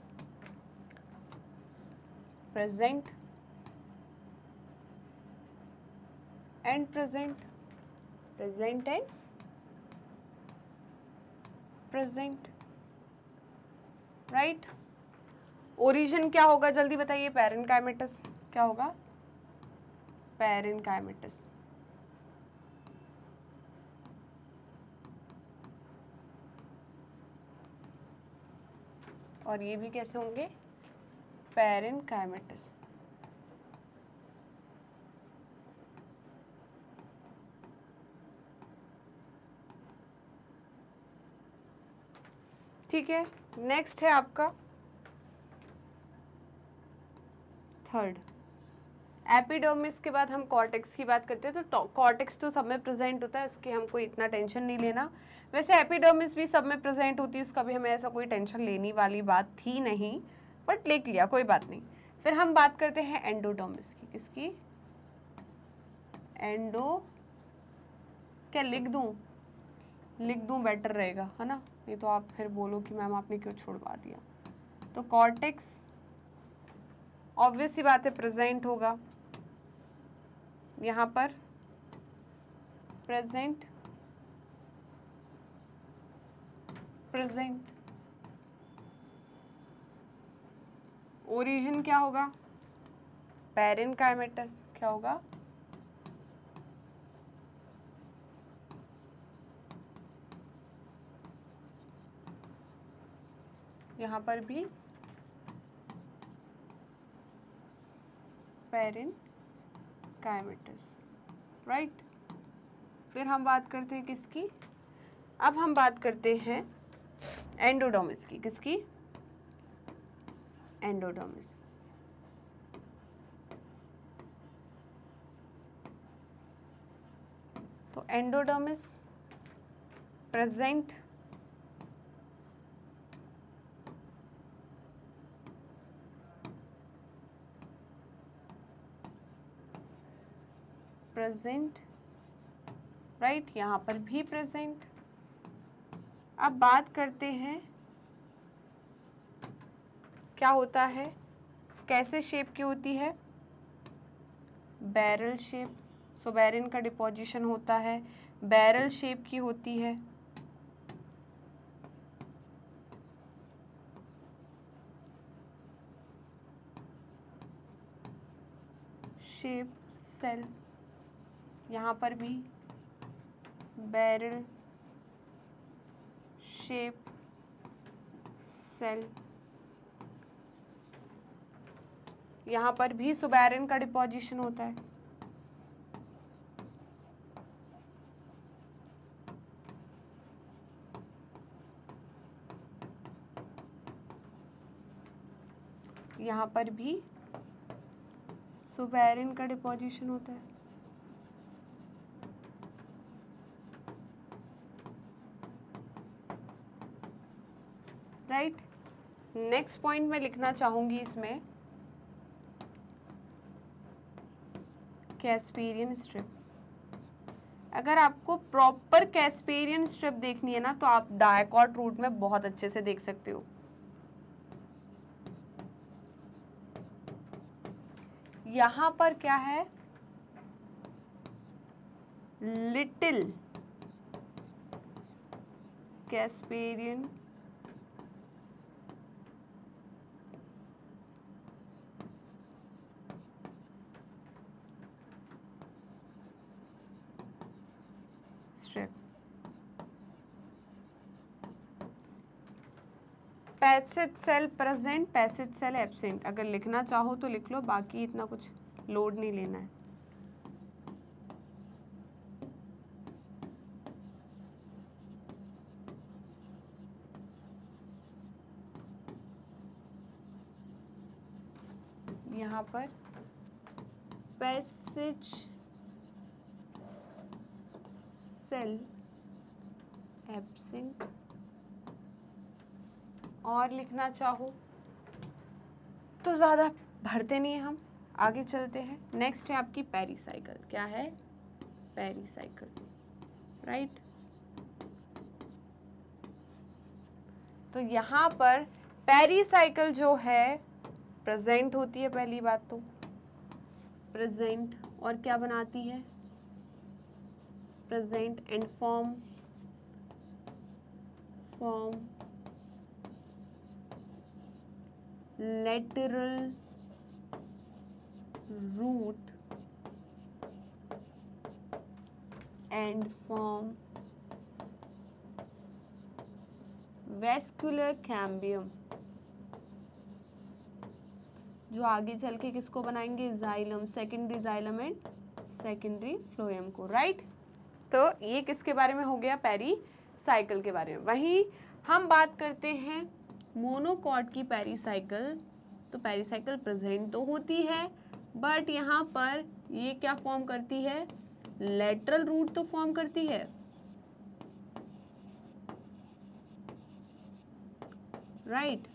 present and present, present and present, right. Origin क्या होगा जल्दी बताइए, पैरेनकाइमेटस क्या होगा, पैरेनकाइमेटस। और ये भी कैसे होंगे, पैरेनकाइमेटस। ठीक है, नेक्स्ट है आपका थर्ड, एपिडर्मिस के बाद हम कॉर्टेक्स की बात करते हैं। तो कॉर्टेक्स तो सब में प्रेजेंट होता है, उसकी हमको इतना टेंशन नहीं लेना। वैसे एपिडर्मिस भी सब में प्रेजेंट होती है, उसका भी हमें ऐसा कोई टेंशन लेने वाली बात थी नहीं, बट लिख लिया, कोई बात नहीं। फिर हम बात करते हैं एंडोडर्मिस की, किसकी, एंडो, क्या लिख दूं, लिख दूं बेटर रहेगा, है ना, नहीं तो आप फिर बोलो कि मैम आपने क्यों छुड़वा दिया। तो कॉर्टेक्स ऑब्वियस सी बात है प्रेजेंट होगा, यहाँ पर प्रेजेंट, प्रेजेंट। ओरिजिन क्या होगा, पैरेनकाइमेटस, क्या होगा, यहाँ पर भी पैरेनकाइमेटस, राइट। फिर हम बात करते हैं किसकी, अब हम बात करते हैं एंडोडर्मिस की, किसकी, एंडोडर्मिस। तो एंडोडर्मिस प्रेजेंट, प्रेजेंट, राइट, यहाँ पर भी प्रेजेंट। अब बात करते हैं क्या होता है, कैसे शेप की होती है, बैरल शेप। सो बैरिन का डिपोजिशन होता है, बैरल शेप की होती है। शेप सेल, यहाँ पर भी बैरल शेप सेल, यहाँ पर भी सुबैरिन का डिपोजिशन होता है। यहाँ पर भी सुबैरिन का डिपोजिशन होता है। राइट, नेक्स्ट पॉइंट मैं लिखना चाहूंगी इसमें कैस्पेरियन स्ट्रिप। अगर आपको प्रॉपर कैस्पेरियन स्ट्रिप देखनी है ना तो आप डायकॉट रूट में बहुत अच्छे से देख सकते हो। यहां पर क्या है, little Casparian strip. Passage cell present, passage cell absent. अगर लिखना चाहो तो लिख लो, बाकी इतना कुछ लोड नहीं लेना है। यहाँ पर पैसेज सेल एब्सेंट, और लिखना चाहो तो ज़्यादा भरते नहीं है हम, आगे चलते हैं। नेक्स्ट है आपकी पेरीसाइकिल। क्या है, पेरीसाइकिल, राइट। तो यहाँ पर पेरीसाइकिल जो है प्रेजेंट होती है पहली बात तो, प्रेजेंट, और क्या बनाती है, present and form lateral root and form vascular cambium, जो आगे चल के किसको बनाएंगे, xylem, secondary xylem and secondary phloem को, राइट। तो ये किसके बारे में हो गया, पेरीसाइकिल के बारे में। वहीं हम बात करते हैं मोनोकॉट की पेरीसाइकिल। तो पेरीसाइकिल प्रेजेंट तो होती है, बट यहाँ पर ये क्या फॉर्म करती है, लेटरल रूट तो फॉर्म करती है, राइट,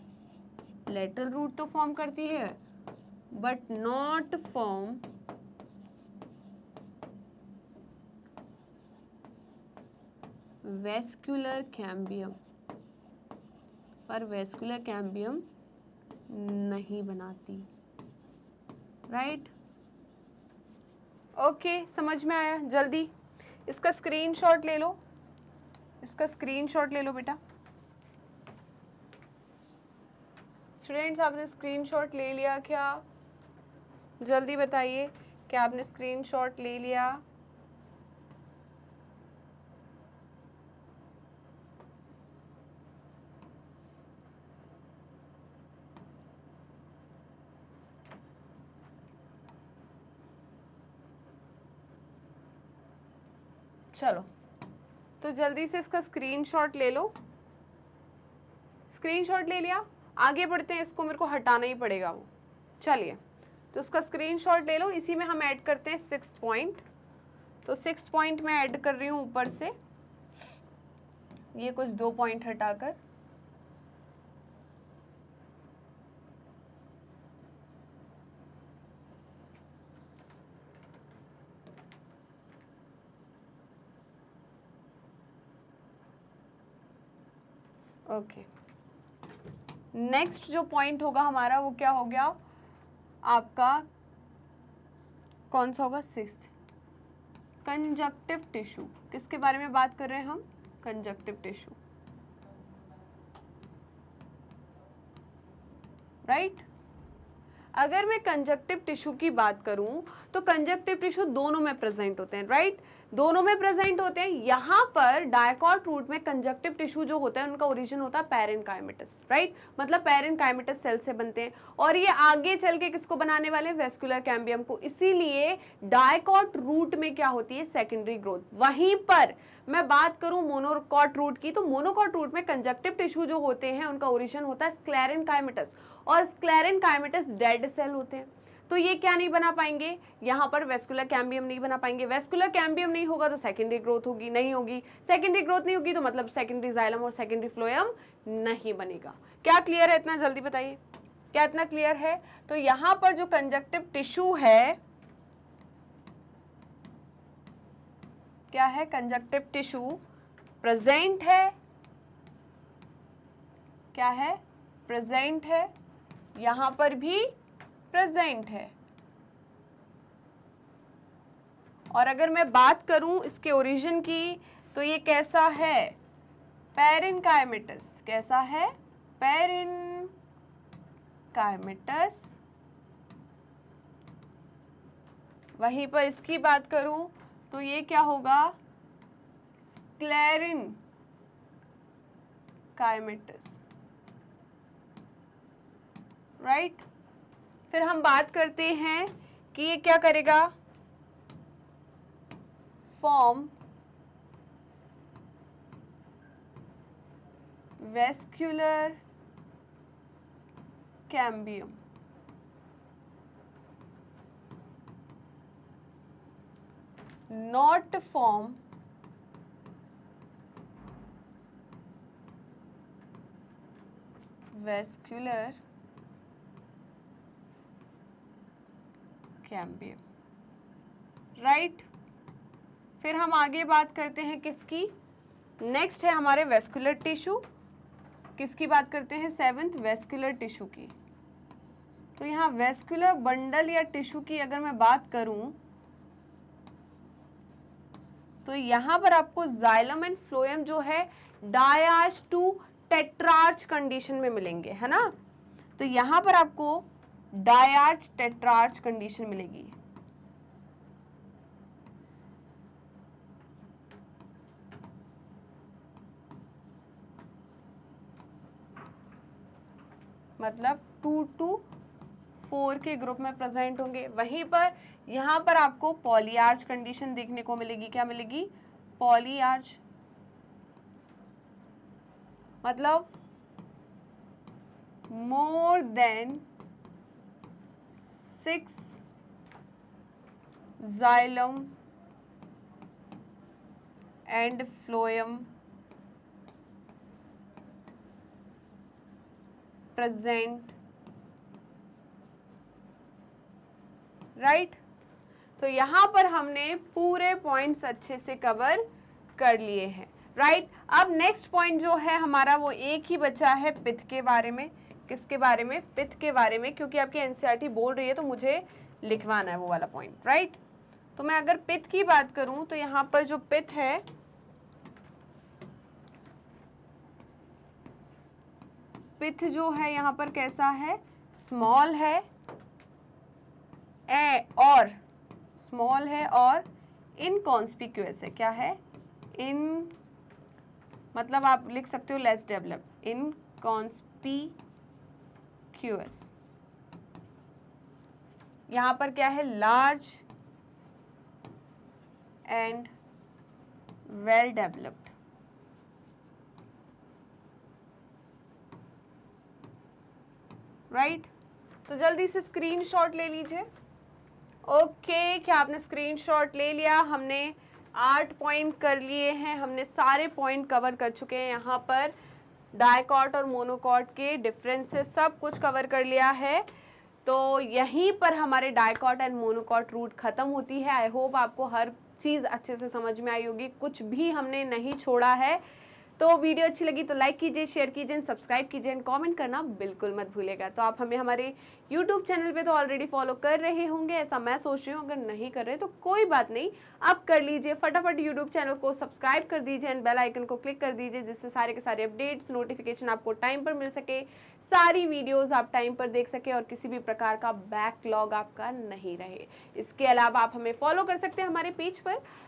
लेटरल रूट तो फॉर्म करती है, but not form vascular cambium, पर वेस्कुलर कैम्बियम नहीं बनाती, राइट। ओके, समझ में आया। जल्दी इसका स्क्रीनशॉट ले लो, इसका स्क्रीनशॉट ले लो बेटा। स्टूडेंट्स, आपने स्क्रीनशॉट ले लिया क्या? जल्दी बताइए, क्या आपने स्क्रीनशॉट ले लिया? चलो, तो जल्दी से इसका स्क्रीनशॉट ले लो। स्क्रीनशॉट ले लिया? आगे बढ़ते हैं, इसको मेरे को हटाना ही पड़ेगा वो। चलिए, तो इसका स्क्रीनशॉट ले लो। इसी में हम ऐड करते हैं 6 पॉइंट। तो 6 पॉइंट मैं ऐड कर रही हूँ ऊपर से, ये कुछ 2 पॉइंट हटाकर। ओके, नेक्स्ट जो पॉइंट होगा हमारा वो क्या हो गया आपका, कौन सा होगा, 6th, कंजक्टिव टिश्यू। किसके बारे में बात कर रहे हैं हम, कंजक्टिव टिश्यू, राइट। अगर मैं कंजक्टिव टिश्यू की बात करूं तो कंजक्टिव टिश्यू दोनों में प्रेजेंट होते हैं, राइट, दोनों में प्रेजेंट होते हैं। यहाँ पर डायकॉट रूट में कंजक्टिव टिश्यू जो होता है उनका ओरिजिन होता है पैरेन्काइमेटस, राइट, मतलब पैरेन्काइमेटस सेल से बनते हैं, और ये आगे चल के किसको बनाने वाले हैं, वेस्कुलर कैम्बियम को। इसीलिए डायकॉट रूट में क्या होती है, सेकेंडरी ग्रोथ। वहीं पर मैं बात करूं मोनोकॉट रूट की, तो मोनोकॉट रूट में कंजक्टिव टिश्यू जो होते हैं उनका ओरिजिन होता है स्क्लेरेन्काइमेटस, और स्क्लेरेन्काइमेटस डेड सेल होते हैं। तो ये क्या नहीं बना पाएंगे, यहाँ पर वेस्कुलर कैम्बियम नहीं बना पाएंगे। वेस्कुलर कैम्बियम नहीं होगा तो सेकेंडरी ग्रोथ होगी, नहीं होगी। सेकेंडरी ग्रोथ नहीं होगी तो मतलब सेकेंडरी जाइलम और सेकेंडरी फ्लोएम नहीं बनेगा। क्या क्लियर है? इतना जल्दी बताइए, क्या इतना क्लियर है? तो यहाँ पर जो कंजक्टिव टिश्यू है, क्या है, कंजक्टिव टिश्यू प्रेजेंट है, क्या है, प्रेजेंट है, यहाँ पर भी प्रेजेंट है। और अगर मैं बात करूं इसके ओरिजिन की, तो ये कैसा है, पैरेन्काइमेटस। कैसा है, पैरेन्काइमेटस। वहीं पर इसकी बात करूं तो ये क्या होगा, स्क्लेरेन्काइमेटस, राइट। फिर हम बात करते हैं कि ये क्या करेगा, form vascular cambium, not form vascular cambium, right. फिर हम आगे बात करते हैं किसकी, नेक्स्ट है हमारे वेस्कुलर टिश्यू। किसकी बात करते हैं, 7th वेस्कुलर टिश्यू की, तो यहाँ वेस्कुलर बंडल या टिश्यू की अगर मैं बात करूं तो यहाँ पर आपको जाइलम एंड फ्लोएम जो है डायार्च टू टेट्रार्च कंडीशन में मिलेंगे, है ना। तो यहाँ पर आपको डायार्च टेट्रार्च कंडीशन मिलेगी। मतलब 2 to 4 के ग्रुप में प्रेजेंट होंगे। वहीं पर यहाँ पर आपको पॉलीआर्च कंडीशन देखने को मिलेगी। क्या मिलेगी? पॉलीआर्च, मतलब मोर than 6 xylem and phloem present, right. तो यहाँ पर हमने पूरे पॉइंट्स अच्छे से कवर कर लिए हैं, राइट। अब नेक्स्ट पॉइंट जो है हमारा वो एक ही बचा है पित्त के बारे में। किसके बारे में? पित्त के बारे में, क्योंकि आपकी एनसीईआरटी बोल रही है तो मुझे लिखवाना है वो वाला पॉइंट, राइट। तो मैं अगर पित्त की बात करूं तो यहाँ पर जो पित्त है पित्त जो है यहाँ पर कैसा है? स्मॉल है और स्मॉल है और इनकॉन्स्पिक्यूअस है। क्या है? इन, मतलब आप लिख सकते हो लेस डेवलप्ड, इनकॉन्स्पिक्यूअस। यहाँ पर क्या है? Large and well developed, right. तो जल्दी से स्क्रीनशॉट ले लीजिए। ओके, क्या आपने स्क्रीनशॉट ले लिया? हमने 8 पॉइंट कर लिए हैं, हमने सारे पॉइंट कवर कर चुके हैं। यहाँ पर डाइकॉट और मोनोकॉट के डिफरेंसेस सब कुछ कवर कर लिया है। तो यहीं पर हमारे डाइकॉट एंड मोनोकॉट रूट खत्म होती है। आई होप आपको हर चीज़ अच्छे से समझ में आई होगी, कुछ भी हमने नहीं छोड़ा है। तो वीडियो अच्छी लगी तो लाइक कीजिए, शेयर कीजिए, सब्सक्राइब कीजिए एंड कमेंट करना बिल्कुल मत भूलिएगा। तो आप हमें हमारे यूट्यूब चैनल पे तो ऑलरेडी फॉलो कर रहे होंगे, ऐसा मैं सोच रही हूँ। अगर नहीं कर रहे तो कोई बात नहीं, आप कर लीजिए। फटाफट यूट्यूब चैनल को सब्सक्राइब कर दीजिए एंड बेल आइकन को क्लिक कर दीजिए, जिससे सारे के सारे अपडेट्स, नोटिफिकेशन आपको टाइम पर मिल सके, सारी वीडियोज़ आप टाइम पर देख सके और किसी भी प्रकार का बैकलॉग आपका नहीं रहे। इसके अलावा आप हमें फॉलो कर सकते हैं हमारे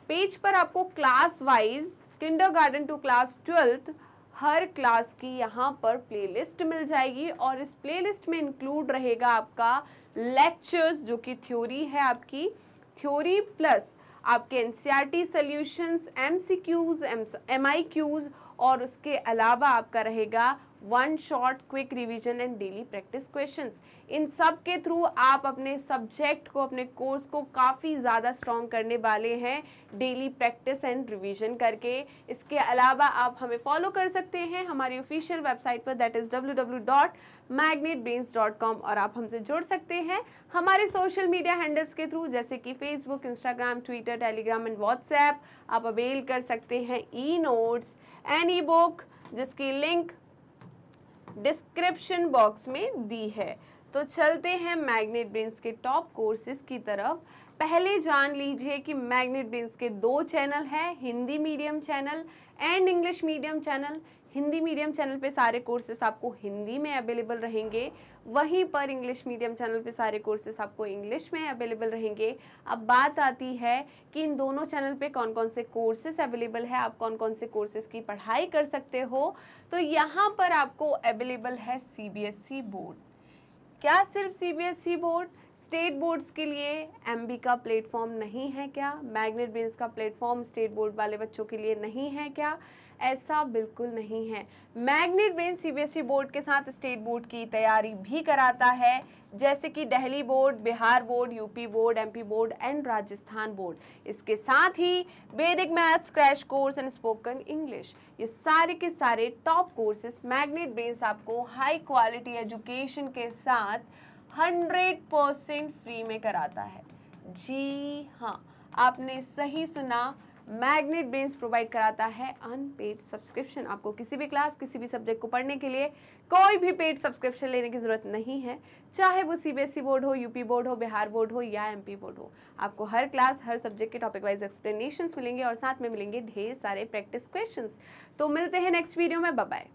पेज पर आपको class wise kindergarten to class 12th हर क्लास की यहाँ पर प्लेलिस्ट मिल जाएगी और इस प्लेलिस्ट में इंक्लूड रहेगा आपका लेक्चर्स, जो कि थ्योरी है, आपकी थ्योरी प्लस आपके एनसीईआरटी सॉल्यूशंस, एमसीक्यूज, एमआईक्यूज, और उसके अलावा आपका रहेगा 1 shot quick revision and daily practice questions. इन सब के थ्रू आप अपने सब्जेक्ट को, अपने कोर्स को काफ़ी ज़्यादा स्ट्रॉन्ग करने वाले हैं डेली प्रैक्टिस एंड रिवीजन करके। इसके अलावा आप हमें फॉलो कर सकते हैं हमारी ऑफिशियल वेबसाइट पर, दैट इज़ www.magnetbrains.com, और आप हमसे जुड़ सकते हैं हमारे सोशल मीडिया हैंडल्स के थ्रू, जैसे कि Facebook, Instagram, Twitter, Telegram and WhatsApp. आप अवेल कर सकते हैं e notes and E book, जिसकी लिंक डिस्क्रिप्शन बॉक्स में दी है। तो चलते हैं मैग्नेट ब्रेन्स के टॉप कोर्सेज की तरफ। पहले जान लीजिए कि मैग्नेट ब्रेन्स के 2 चैनल हैं, Hindi medium channel and English medium channel. Hindi medium channel पे सारे कोर्सेज आपको हिंदी में अवेलेबल रहेंगे, वहीं पर इंग्लिश मीडियम चैनल पे सारे कोर्सेज आपको इंग्लिश में अवेलेबल रहेंगे। अब बात आती है कि इन दोनों चैनल पे कौन कौन से कोर्सेज अवेलेबल है, आप कौन कौन से कोर्सेज की पढ़ाई कर सकते हो। तो यहाँ पर आपको अवेलेबल है सीबीएसई बोर्ड। क्या सिर्फ सीबीएसई बोर्ड? स्टेट बोर्ड्स के लिए एमबी का प्लेटफॉर्म नहीं है क्या? मैग्नेट ब्रेन्स का प्लेटफॉर्म स्टेट बोर्ड वाले बच्चों के लिए नहीं है क्या? ऐसा बिल्कुल नहीं है। मैग्नेट ब्रेन्स सीबीएसई बोर्ड के साथ स्टेट बोर्ड की तैयारी भी कराता है, जैसे कि Delhi board, Bihar board, UP board, MP board and Rajasthan board. इसके साथ ही वैदिक maths crash course and spoken English, ये सारे के सारे टॉप कोर्सेज मैग्नेट ब्रेन्स आपको हाई क्वालिटी एजुकेशन के साथ 100% फ्री में कराता है। जी हाँ, आपने सही सुना, मैग्नेट ब्रेन्स प्रोवाइड कराता है अनपेड सब्सक्रिप्शन। आपको किसी भी क्लास, किसी भी सब्जेक्ट को पढ़ने के लिए कोई भी पेड सब्सक्रिप्शन लेने की ज़रूरत नहीं है, चाहे वो सीबीएसई बोर्ड हो, यूपी बोर्ड हो, बिहार बोर्ड हो या एमपी बोर्ड हो। आपको हर क्लास, हर सब्जेक्ट के टॉपिक वाइज एक्सप्लेनेशंस मिलेंगे और साथ में मिलेंगे ढेर सारे प्रैक्टिस क्वेश्चंस। तो मिलते हैं नेक्स्ट वीडियो में, बाय बाय।